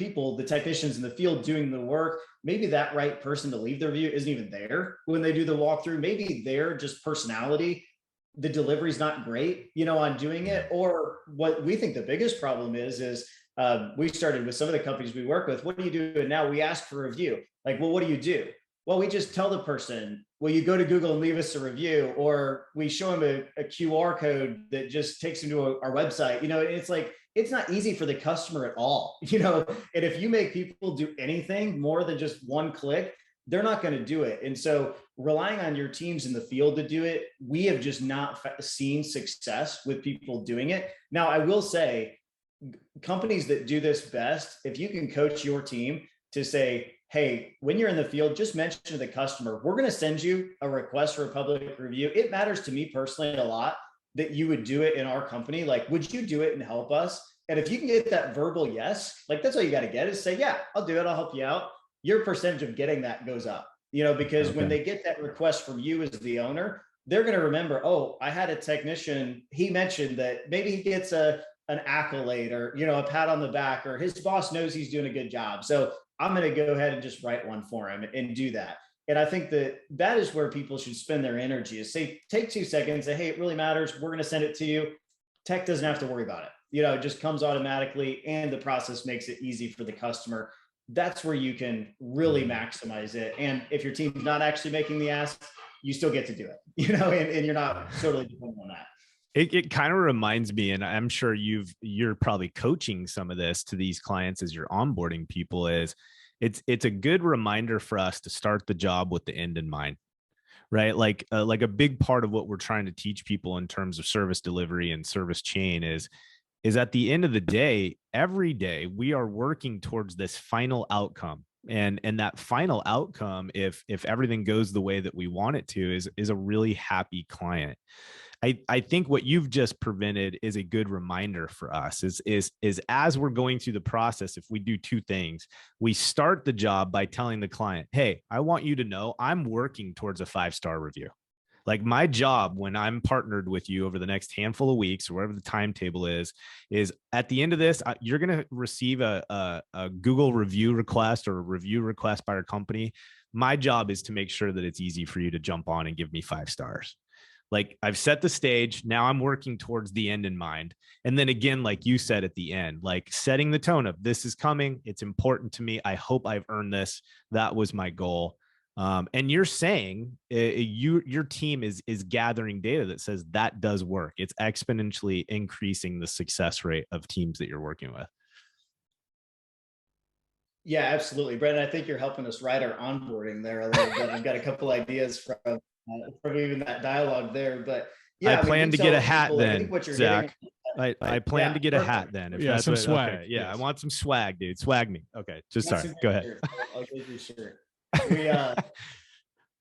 technicians in the field doing the work, maybe that right person to leave the review isn't even there when they do the walkthrough. Maybe their just personality, the delivery is not great, on doing it. Or what we think the biggest problem is we started with some of the companies we work with. What do you do? And now we ask for a review. Like, well, what do you do? Well, we just tell the person, well, you go to Google and leave us a review, or we show them a QR code that just takes them to our website. It's like, it's not easy for the customer at all, and if you make people do anything more than just one click, they're not going to do it. And so relying on your teams in the field to do it, we have just not seen success with people doing it. Now, I will say, companies that do this best, if you can coach your team to say, hey, when you're in the field, just mention to the customer, we're going to send you a request for a public review. It matters to me personally a lot that you would do it in our company. Like, would you do it and help us? And if you can get that verbal yes, like, that's all you got to get, is say, yeah, I'll do it. I'll help you out. Your percentage of getting that goes up, because when they get that request from you as the owner, they're going to remember, oh, I had a technician, he mentioned that maybe he gets an accolade or, a pat on the back, or his boss knows he's doing a good job. So I'm going to go ahead and just write one for him and do that. And I think that is where people should spend their energy, is say, take 2 seconds, say, hey, it really matters. We're going to send it to you. Tech doesn't have to worry about it. It just comes automatically, and the process makes it easy for the customer. That's where you can really maximize it. And if your team's not actually making the ask, you still get to do it, and you're not totally dependent on that. It kind of reminds me, and I'm sure you're probably coaching some of this to these clients as you're onboarding people, is it's a good reminder for us to start the job with the end in mind, right? Like a big part of what we're trying to teach people in terms of service delivery and service chain is at the end of the day, every day we are working towards this final outcome. And that final outcome, if everything goes the way that we want it to, is a really happy client. I think what you've just prevented is a good reminder for us is as we're going through the process, if we do 2 things, we start the job by telling the client, hey, I want you to know I'm working towards a 5-star review. Like my job when I'm partnered with you over the next handful of weeks or whatever the timetable is at the end of this, you're going to receive a Google review request or a review request by our company. My job is to make sure that it's easy for you to jump on and give me 5 stars. Like I've set the stage. Now I'm working towards the end in mind. And then again, like you said at the end, like setting the tone of this is coming. It's important to me. I hope I've earned this. That was my goal. And you're saying your team is gathering data that says that does work. It's exponentially increasing the success rate of teams that you're working with. Yeah, absolutely. Brandon, I think you're helping us write our onboarding there a little bit. I've got a couple ideas from even that dialogue there, but yeah, I plan to get a hat then, Zach. I plan to get a hat then. If that's some swag. Okay. Yeah, yes. I want some swag, dude. Swag me. Okay, just sorry. Go ahead. I'll give you a shirt.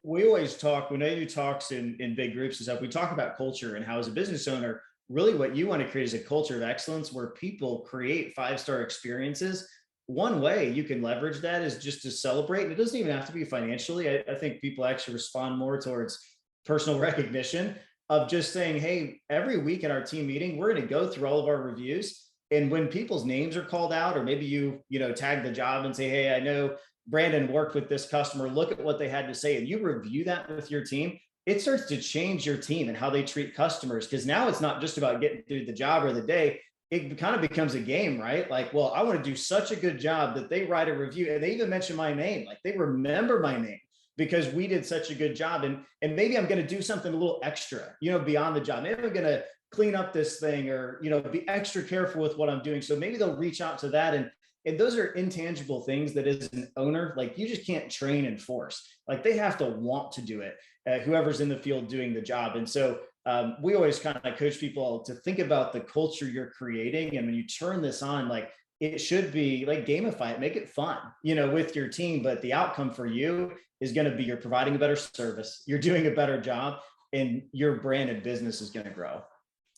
We always talk, when I do talks in big groups and stuff, we talk about culture and how as a business owner, really what you want to create is a culture of excellence where people create 5-star experiences. One way you can leverage that is just to celebrate. And it doesn't even have to be financially. I think people actually respond more towards personal recognition of just saying, hey, every week at our team meeting, we're going to go through all of our reviews. And when people's names are called out, or maybe you tag the job and say, hey, I know Brandon worked with this customer, look at what they had to say, and you review that with your team, it starts to change your team and how they treat customers. Because now it's not just about getting through the job or the day. It kind of becomes a game, right? Like, well, I want to do such a good job that they write a review and they even mention my name. Like they remember my name because we did such a good job. And maybe I'm going to do something a little extra, beyond the job. Maybe I'm going to clean up this thing or, be extra careful with what I'm doing. So maybe they'll reach out to that. And those are intangible things that as an owner, like you just can't train and force. Like they have to want to do it, whoever's in the field doing the job. And so we always kind of coach people to think about the culture you're creating. And when you turn this on, like it should be like gamify it, make it fun, with your team. But the outcome for you is going to be you're providing a better service, you're doing a better job, and your brand and business is going to grow.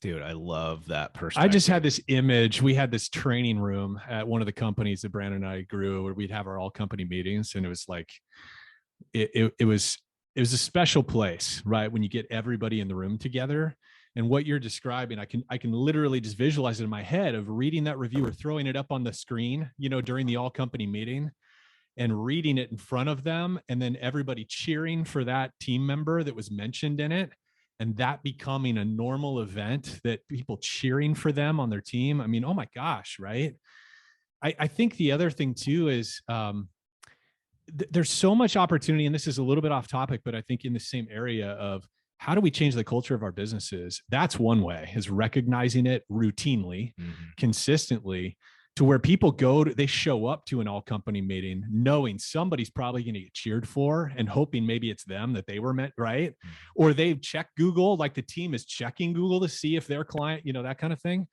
Dude, I love that perspective. I just had this image. We had this training room at one of the companies that Brandon and I grew where we'd have our all company meetings. And it was like, it was a special place, right? When you get everybody in the room together. And what you're describing, I can literally just visualize it in my head of reading that review or throwing it up on the screen, during the all company meeting and reading it in front of them. And then everybody cheering for that team member that was mentioned in it. And that becoming a normal event, that people cheering for them on their team. I mean, oh my gosh, right? I think the other thing too is there's so much opportunity, and this is a little bit off topic, but I think in the same area of how do we change the culture of our businesses? That's one way, is recognizing it routinely, consistently, to where people they show up to an all company meeting knowing somebody's probably going to get cheered for and hoping maybe it's them that they were meant, right? Or they've checked Google, like the team is checking Google to see if their client, that kind of thing.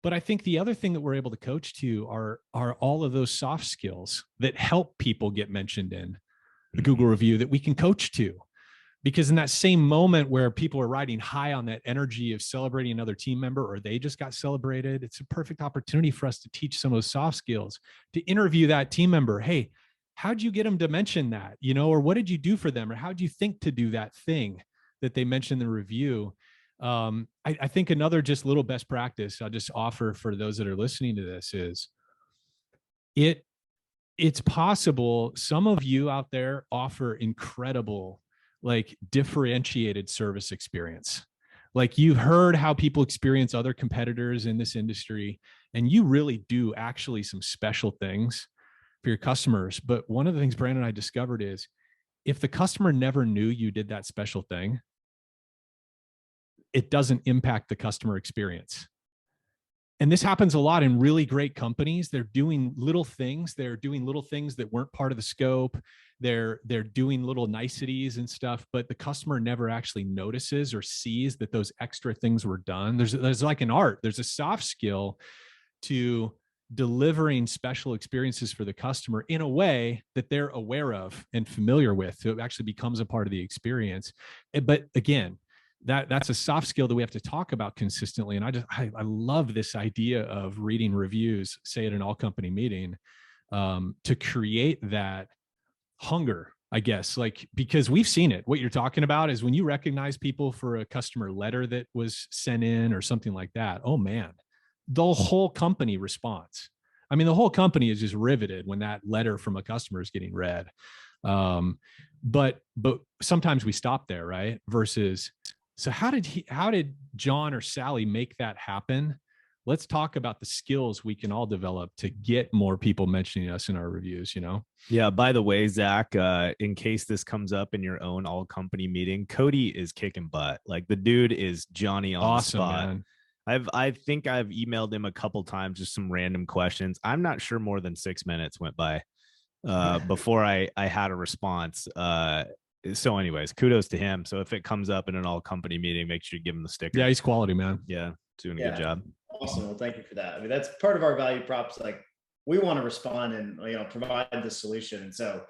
But I think the other thing that we're able to coach to are all of those soft skills that help people get mentioned in the Google review that we can coach to. Because in that same moment where people are riding high on that energy of celebrating another team member, or they just got celebrated, it's a perfect opportunity for us to teach some of those soft skills, to interview that team member. Hey, how'd you get them to mention that, or what did you do for them? Or how'd you think to do that thing that they mentioned in the review? I think another just little best practice I'll just offer for those that are listening to this is it's possible some of you out there offer incredible, like differentiated service experience. Like you've heard how people experience other competitors in this industry, and you really do actually some special things for your customers. But one of the things Brandon and I discovered is if the customer never knew you did that special thing, it doesn't impact the customer experience. And this happens a lot in really great companies. They're doing little things. They're doing little things that weren't part of the scope. They're doing little niceties and stuff, but the customer never actually notices or sees that those extra things were done. There's like an art. There's a soft skill to delivering special experiences for the customer in a way that they're aware of and familiar with. So it actually becomes a part of the experience. But again, that's a soft skill that we have to talk about consistently. And I love this idea of reading reviews, say at an all company meeting, to create that hunger I guess, like, because we've seen it. What you're talking about is when you recognize people for a customer letter that was sent in or something like that. Oh man, the whole company responds. I mean, the whole company is just riveted when that letter from a customer is getting read. Um, but sometimes we stop there, right? Versus, so how did John or Sally make that happen? Let's talk about the skills we can all develop to get more people mentioning us in our reviews, you know? Yeah. By the way, Zach, in case this comes up in your own all company meeting, Cody is kicking butt. Like the dude is Johnny on the Awesome, spot. man. I think I've emailed him a couple times, just some random questions. I'm not sure more than 6 minutes went by before I had a response. So anyways, kudos to him. So if it comes up in an all company meeting, make sure you give him the sticker. Yeah, he's quality, man. Yeah, doing a Yeah. good job. Awesome. Well, thank you for that. I mean, that's part of our value props. Like we want to respond and, provide the solution. And so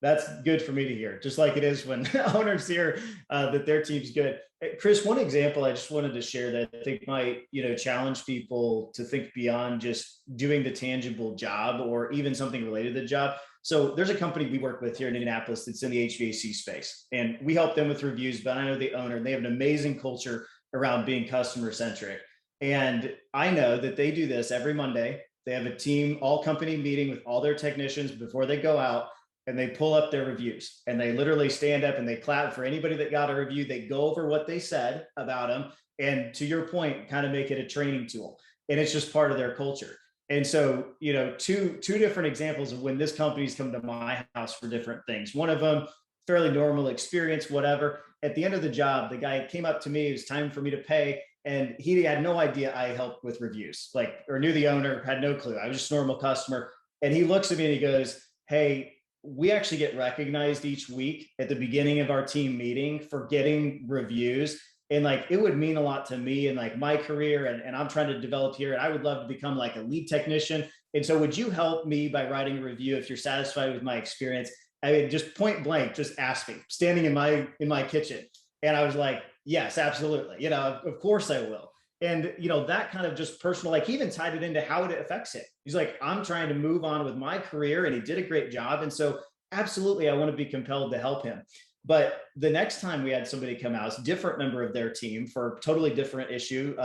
that's good for me to hear, just like it is when owners hear that their team's good. Chris, one example I just wanted to share that I think might, challenge people to think beyond just doing the tangible job or even something related to the job. So there's a company we work with here in Indianapolis that's in the HVAC space, and we help them with reviews, but I know the owner, and they have an amazing culture around being customer centric. And I know that they do this every Monday. They have a team, all company meeting with all their technicians before they go out, and they pull up their reviews and they literally stand up and they clap for anybody that got a review. They go over what they said about them. And to your point, kind of make it a training tool. And it's just part of their culture. And so, two different examples of when this company's come to my house for different things. One of them, fairly normal experience, whatever. At the end of the job, the guy came up to me, it was time for me to pay. And he had no idea I helped with reviews, or knew the owner, had no clue. I was just a normal customer. And he looks at me and he goes, "Hey, we actually get recognized each week at the beginning of our team meeting for getting reviews. And it would mean a lot to me and my career. And I'm trying to develop here. And I would love to become a lead technician. And so would you help me by writing a review if you're satisfied with my experience?" I mean, just point blank, just ask me, standing in my kitchen. And I was like, "Yes, absolutely. Of course I will." And, that kind of just personal, he even tied it into how it affects him. He's like, "I'm trying to move on with my career," and he did a great job. And so absolutely, I want to be compelled to help him. But the next time we had somebody come out, it's a different member of their team for a totally different issue.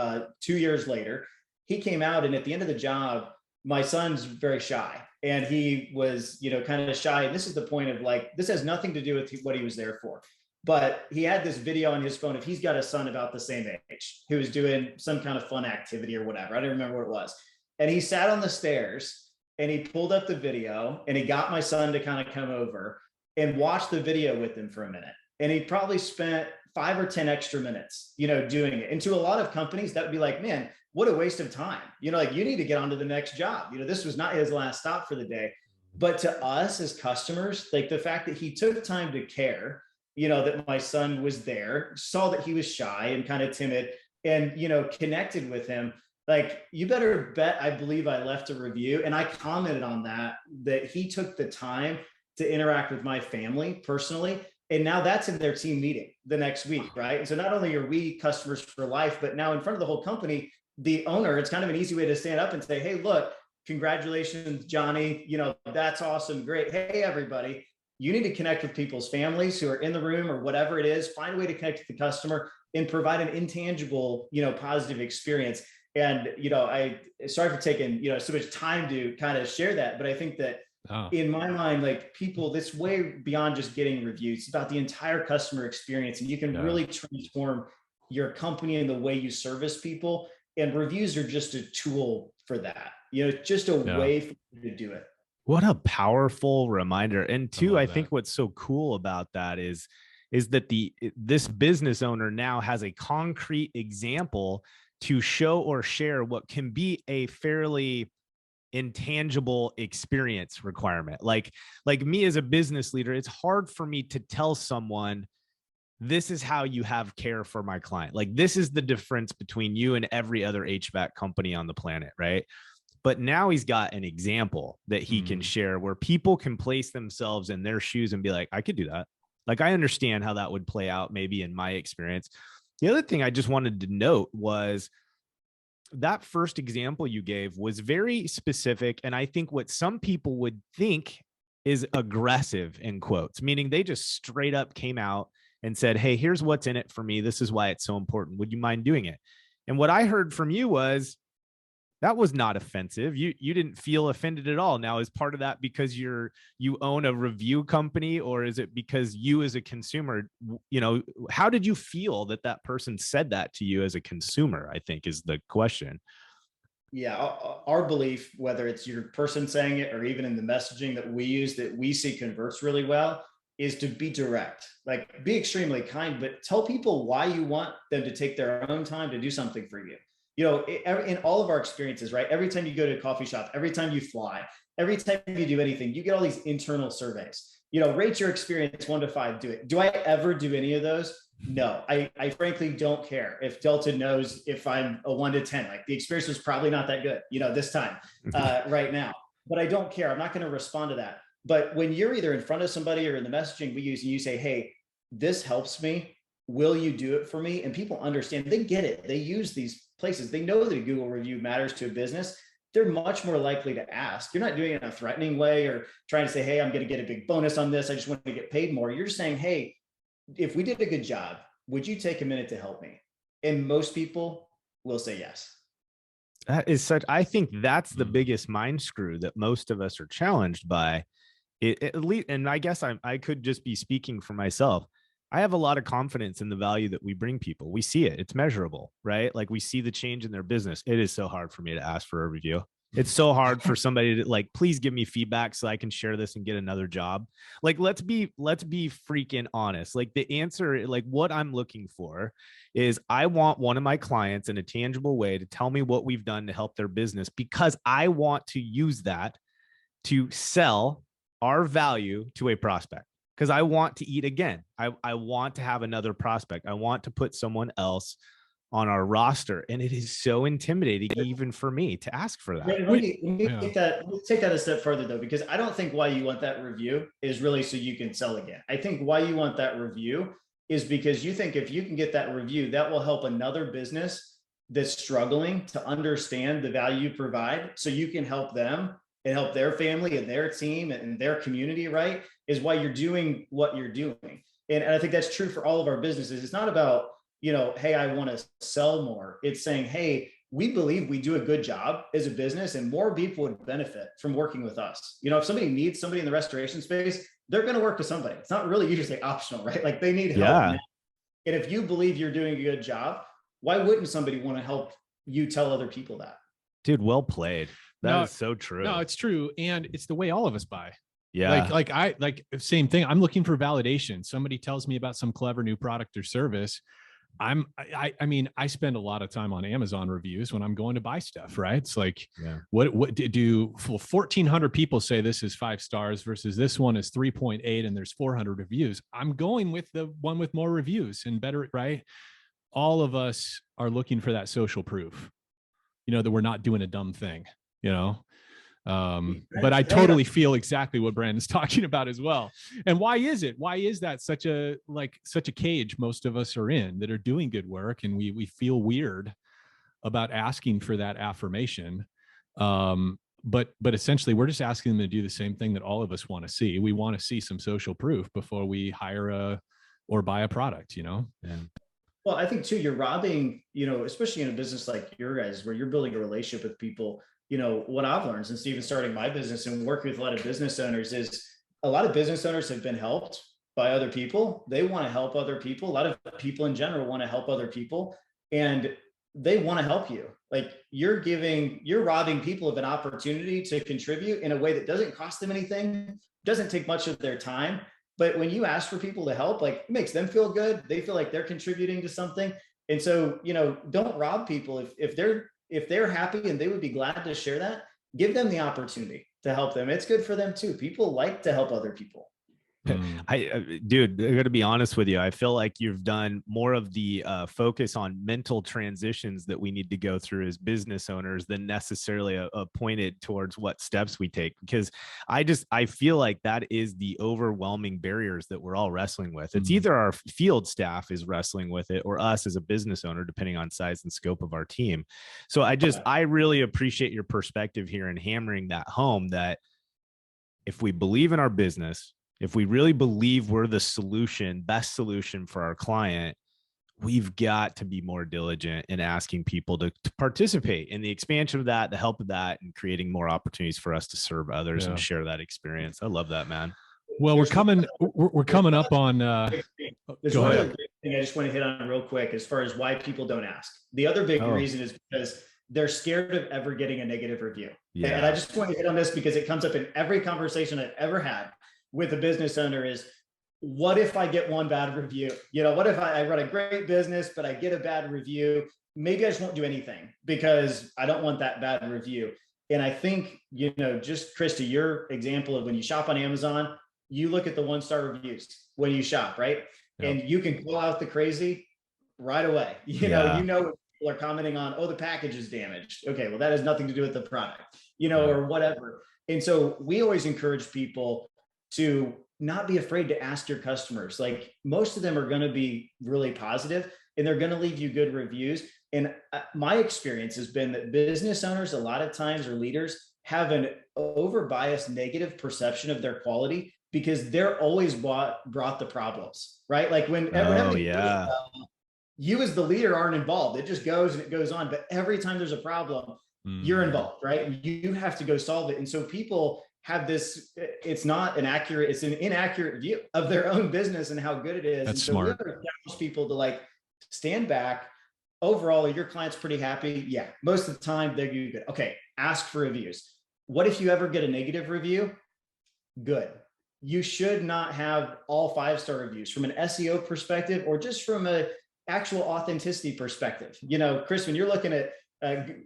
2 years later, he came out, and at the end of the job, my son's very shy, and he was, kind of shy. And this is the point of this has nothing to do with what he was there for. But he had this video on his phone. If he's got a son about the same age who was doing some kind of fun activity or whatever, I don't remember what it was. And he sat on the stairs and he pulled up the video and he got my son to kind of come over and watch the video with him for a minute. And he probably spent 5 or 10 extra minutes, doing it. And to a lot of companies, that would be like, "Man, what a waste of time. You need to get on to the next job. This was not his last stop for the day." But to us as customers, the fact that he took time to care, that my son was there, saw that he was shy and kind of timid, and, connected with him. You better bet, I believe I left a review and I commented on that he took the time to interact with my family personally. And now that's in their team meeting the next week, right? And so not only are we customers for life, but now in front of the whole company, the owner, it's kind of an easy way to stand up and say, "Hey, look, congratulations, Johnny. That's awesome. Great. Hey, everybody. You need to connect with people's families who are in the room or whatever it is. Find a way to connect with the customer and provide an intangible, positive experience." And, sorry for taking, so much time to kind of share that, but I think that in my mind, people, this way beyond just getting reviews, it's about the entire customer experience. And you can really transform your company and the way you service people. And reviews are just a tool for that, just a way for you to do it. What a powerful reminder. And two, I think what's so cool about that is that this business owner now has a concrete example to show or share what can be a fairly intangible experience requirement. Like me as a business leader, it's hard for me to tell someone, "This is how you have care for my client." This is the difference between you and every other HVAC company on the planet, right? But now he's got an example that he can share where people can place themselves in their shoes and be like, "I could do that. I understand how that would play out maybe in my experience." The other thing I just wanted to note was that first example you gave was very specific. And I think what some people would think is aggressive in quotes, meaning they just straight up came out and said, hey, here's what's in it for me. This is why it's so important. Would you mind doing it? And what I heard from you was, that was not offensive. You didn't feel offended at all. Now, is part of that because you own a review company, or is it because you as a consumer, how did you feel that person said that to you as a consumer, I think is the question. Yeah, our belief, whether it's your person saying it or even in the messaging that we use that we see converts really well, is to be direct, like be extremely kind, but tell people why you want them to take their own time to do something for you. In all of our experiences, right? Every time you go to a coffee shop, every time you fly, every time you do anything, you get all these internal surveys. Rate your experience 1 to 5, do it. Do I ever do any of those? No, I frankly don't care if Delta knows if I'm a 1 to 10. Like the experience was probably not that good, this time, right now. But I don't care. I'm not going to respond to that. But when you're either in front of somebody or in the messaging we use, and you say, hey, this helps me, will you do it for me? And people understand, they get it. They use these places. They know that a Google review matters to a business. They're much more likely to ask. You're not doing it in a threatening way or trying to say, hey, I'm going to get a big bonus on this. I just want to get paid more. You're saying, hey, if we did a good job, would you take a minute to help me? And most people will say yes. That is I think that's the biggest mind screw that most of us are challenged by. At least, and I guess I could just be speaking for myself. I have a lot of confidence in the value that we bring people. We see it. It's measurable, right? Like we see the change in their business. It is so hard for me to ask for a review. It's so hard for somebody to please give me feedback so I can share this and get another job. Like, let's be freaking honest. Like the answer, what I'm looking for is I want one of my clients in a tangible way to tell me what we've done to help their business, because I want to use that to sell our value to a prospect. Because I want to eat again. I want to have another prospect. I want to put someone else on our roster. And it is so intimidating, even for me, to ask for that. Let me take that a step further, though, because I don't think why you want that review is really so you can sell again. I think why you want that review is because you think if you can get that review, that will help another business that's struggling to understand the value you provide, so you can help them and help their family and their team and their community, right? Is why you're doing what you're doing. And I think that's true for all of our businesses. It's not about, hey, I want to sell more. It's saying, hey, we believe we do a good job as a business and more people would benefit from working with us. If somebody needs somebody in the restoration space, they're going to work with somebody. It's not really usually optional, right? Like they need help. Yeah. And if you believe you're doing a good job, why wouldn't somebody want to help you tell other people that? Dude, well played. That is so true. No, it's true. And it's the way all of us buy. Yeah. Like same thing. I'm looking for validation. Somebody tells me about some clever new product or service. I mean, I spend a lot of time on Amazon reviews when I'm going to buy stuff, right? It's like, what do 1,400 people say this is 5 stars versus this one is 3.8 and there's 400 reviews. I'm going with the one with more reviews and better, right? All of us are looking for that social proof, that we're not doing a dumb thing. But I totally feel exactly what Brandon's talking about as well. And why is that such a cage most of us are in that are doing good work, and we feel weird about asking for that affirmation. But essentially we're just asking them to do the same thing that all of us want to see. We want to see some social proof before we hire or buy a product, Yeah. Well, I think too, you're robbing, especially in a business like your guys, where you're building a relationship with people. What I've learned since even starting my business and working with a lot of business owners is a lot of business owners have been helped by other people. They want to help other people. A lot of people in general want to help other people, and they want to help you. Like you're robbing people of an opportunity to contribute in a way that doesn't cost them anything, doesn't take much of their time. But when you ask for people to help, it makes them feel good. They feel like they're contributing to something. And so, don't rob people. If they're happy and they would be glad to share that, give them the opportunity to help them. It's good for them too. People like to help other people. Dude, I got to be honest with you. I feel like you've done more of the focus on mental transitions that we need to go through as business owners than necessarily pointed towards what steps we take, because I feel like that is the overwhelming barriers that we're all wrestling with. It's either our field staff is wrestling with it or us as a business owner, depending on size and scope of our team. So I really appreciate your perspective here and hammering that home, that if we believe in our business, if we really believe we're the solution, best solution for our client, we've got to be more diligent in asking people to participate in the expansion of that, the help of that, and creating more opportunities for us to serve others and share that experience. I love that, man. Well, we're coming up on, there's one other big thing I just want to hit on real quick as far as why people don't ask. The other big reason is because they're scared of ever getting a negative review. Yeah. And I just want to hit on this because it comes up in every conversation I've ever had with a business owner is, what if I get one bad review? You know, what if I run a great business, but I get a bad review? Maybe I just won't do anything because I don't want that bad review. And I think, you know, just Chris, to your example of when you shop on Amazon, you look at the 1-star reviews when you shop, right? Yep. And you can call out the crazy right away. You know, people are commenting on, oh, the package is damaged. Okay, well, that has nothing to do with the product, you know, or whatever. And so we always encourage people to not be afraid to ask your customers. Like, most of them are going to be really positive and they're going to leave you good reviews. And my experience has been that business owners, a lot of times, or leaders, have an over biased negative perception of their quality because they're always brought the problems, right? Like whenever you as the leader aren't involved, it just goes and it goes on. But every time there's a problem, you're involved, right? You have to go solve it. And so people have this, it's an inaccurate view of their own business and how good it is. That's and so smart. we have to challenge people to like stand back. Overall, are your clients pretty happy? Yeah, most of the time they're good. Okay, ask for reviews. What if you ever get a negative review? Good. You should not have all 5-star reviews from an SEO perspective or just from an actual authenticity perspective. You know, Chris, when you're looking at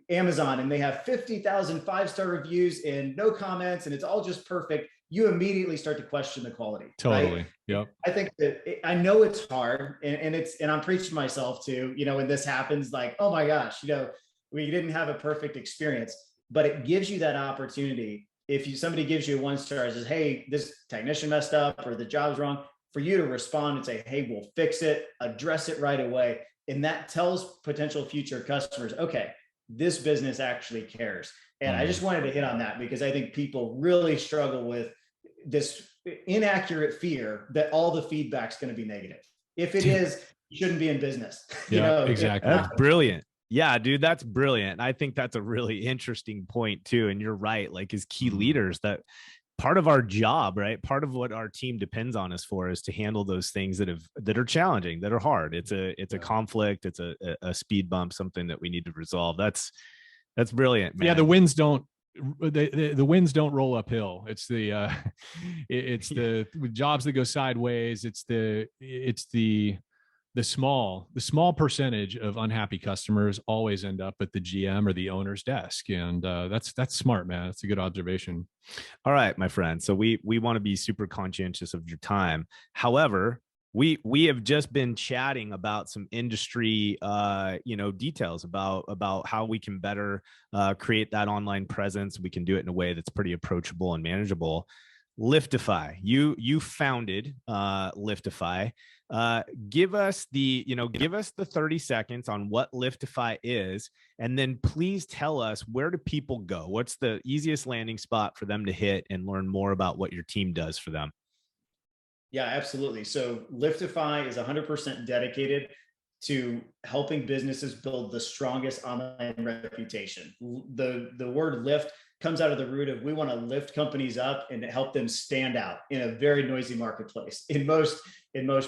Amazon and they have 50,000 5-star reviews and no comments and it's all just perfect, you immediately start to question the quality. Totally. Right? Yep. I think that I know it's hard and I'm preaching to myself too, you know, when this happens, like, oh my gosh, you know, we didn't have a perfect experience, but it gives you that opportunity. If somebody gives you a 1-star and says, hey, this technician messed up or the job's wrong, for you to respond and say, hey, we'll fix it, address it right away. And that tells potential future customers, okay, this business actually cares. And I just wanted to hit on that because I think people really struggle with this inaccurate fear that all the feedback's going to be negative. If it is, you shouldn't be in business. Yeah, you know, exactly. That's brilliant. Yeah, dude, that's brilliant. I think that's a really interesting point too. And you're right. Like, as key leaders, that part of our job, right? Part of what our team depends on us for is to handle those things that are challenging, that are hard. It's a conflict. It's a speed bump, something that we need to resolve. That's brilliant, man. Yeah, the winds don't roll uphill. It's the jobs that go sideways. It's the small percentage of unhappy customers always end up at the GM or the owner's desk. And that's smart, man. That's a good observation. All right, my friend. So we want to be super conscientious of your time. However, we have just been chatting about some industry, details about how we can better create that online presence. We can do it in a way that's pretty approachable and manageable. Liftify, you founded Liftify. Give us the 30 seconds on what Liftify is, and then please tell us, where do people go? What's the easiest landing spot for them to hit and learn more about what your team does for them? Yeah, absolutely. So Liftify is 100% dedicated to helping businesses build the strongest online reputation. The word lift comes out of the root of, we want to lift companies up and help them stand out in a very noisy marketplace in most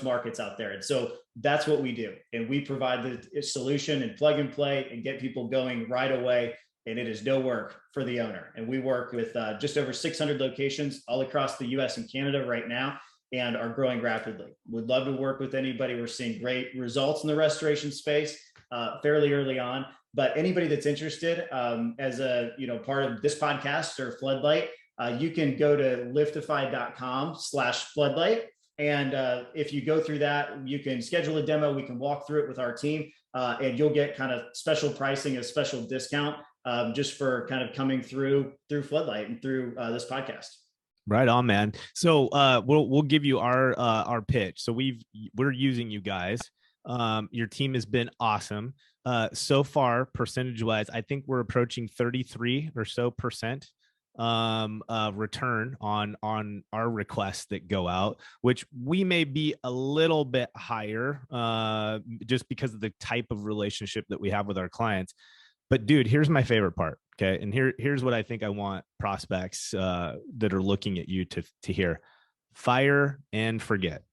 markets out there. And so that's what we do. And we provide the solution and plug and play and get people going right away. And it is no work for the owner. And we work with just over 600 locations all across the US and Canada right now, and are growing rapidly. Would love to work with anybody. We're seeing great results in the restoration space fairly early on. But anybody that's interested, as a part of this podcast or Floodlight, you can go to liftify.com/floodlight. And if you go through that, you can schedule a demo. We can walk through it with our team, and you'll get kind of special pricing, a special discount just for kind of coming through Floodlight and through this podcast. Right on, man. So we'll give you our pitch. So we're using you guys. Your team has been awesome. So far, percentage wise, I think we're approaching 33 or so percent return on our requests that go out, which we may be a little bit higher just because of the type of relationship that we have with our clients. But dude, here's my favorite part. Okay. And here's what I think I want prospects that are looking at you to hear: fire and forget.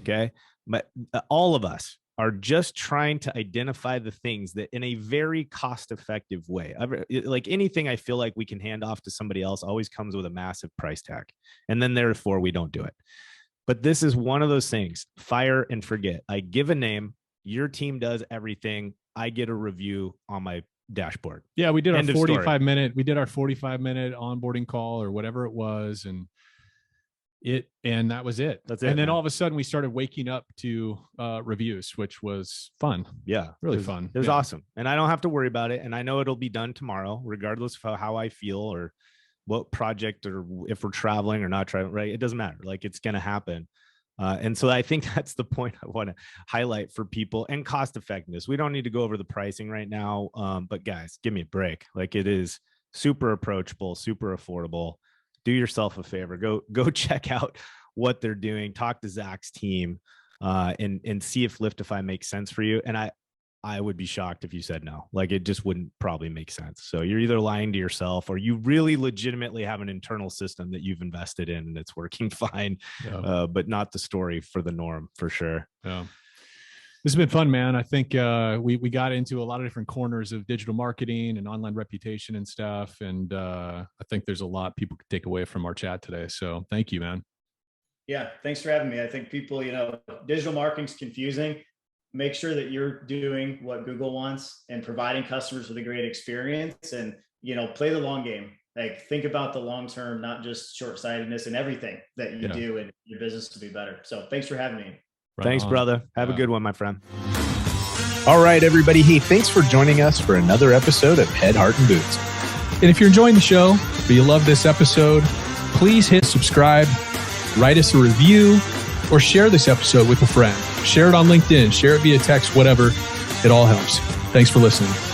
Okay. But all of us are just trying to identify the things that in a very cost-effective way, like anything I feel like we can hand off to somebody else always comes with a massive price tag. And then therefore we don't do it. But this is one of those things: fire and forget. I give a name, your team does everything, I get a review on my dashboard. Yeah, we did our 45-minute onboarding call or whatever it was, and that was it. That's it. And then all of a sudden we started waking up to reviews, which was fun. Yeah, really fun. It was awesome. And I don't have to worry about it. And I know it'll be done tomorrow, regardless of how I feel or what project, or if we're traveling or not traveling, right? It doesn't matter. Like, it's going to happen. And so I think that's the point I want to highlight for people, and cost effectiveness. We don't need to go over the pricing right now. But guys, give me a break. Like, it is super approachable, super affordable. Do yourself a favor, go check out what they're doing, talk to Zach's team, and see if Liftify makes sense for you. And I would be shocked if you said no. Like, it just wouldn't probably make sense. So you're either lying to yourself, or you really legitimately have an internal system that you've invested in and it's working fine, but not the story for the norm, for sure. Yeah. This has been fun, man. I think we got into a lot of different corners of digital marketing and online reputation and stuff. And I think there's a lot people could take away from our chat today. So thank you, man. Yeah, thanks for having me. I think people, digital marketing's confusing. Make sure that you're doing what Google wants and providing customers with a great experience, and, play the long game. Like, think about the long term, not just short-sightedness, and everything that you do in your business to be better. So thanks for having me. Right. Thanks, brother. Have a good one, my friend. All right, everybody. Hey, thanks for joining us for another episode of Head, Heart, and Boots. And if you're enjoying the show, or you love this episode, please hit subscribe, write us a review, or share this episode with a friend. Share it on LinkedIn, share it via text, whatever. It all helps. Thanks for listening.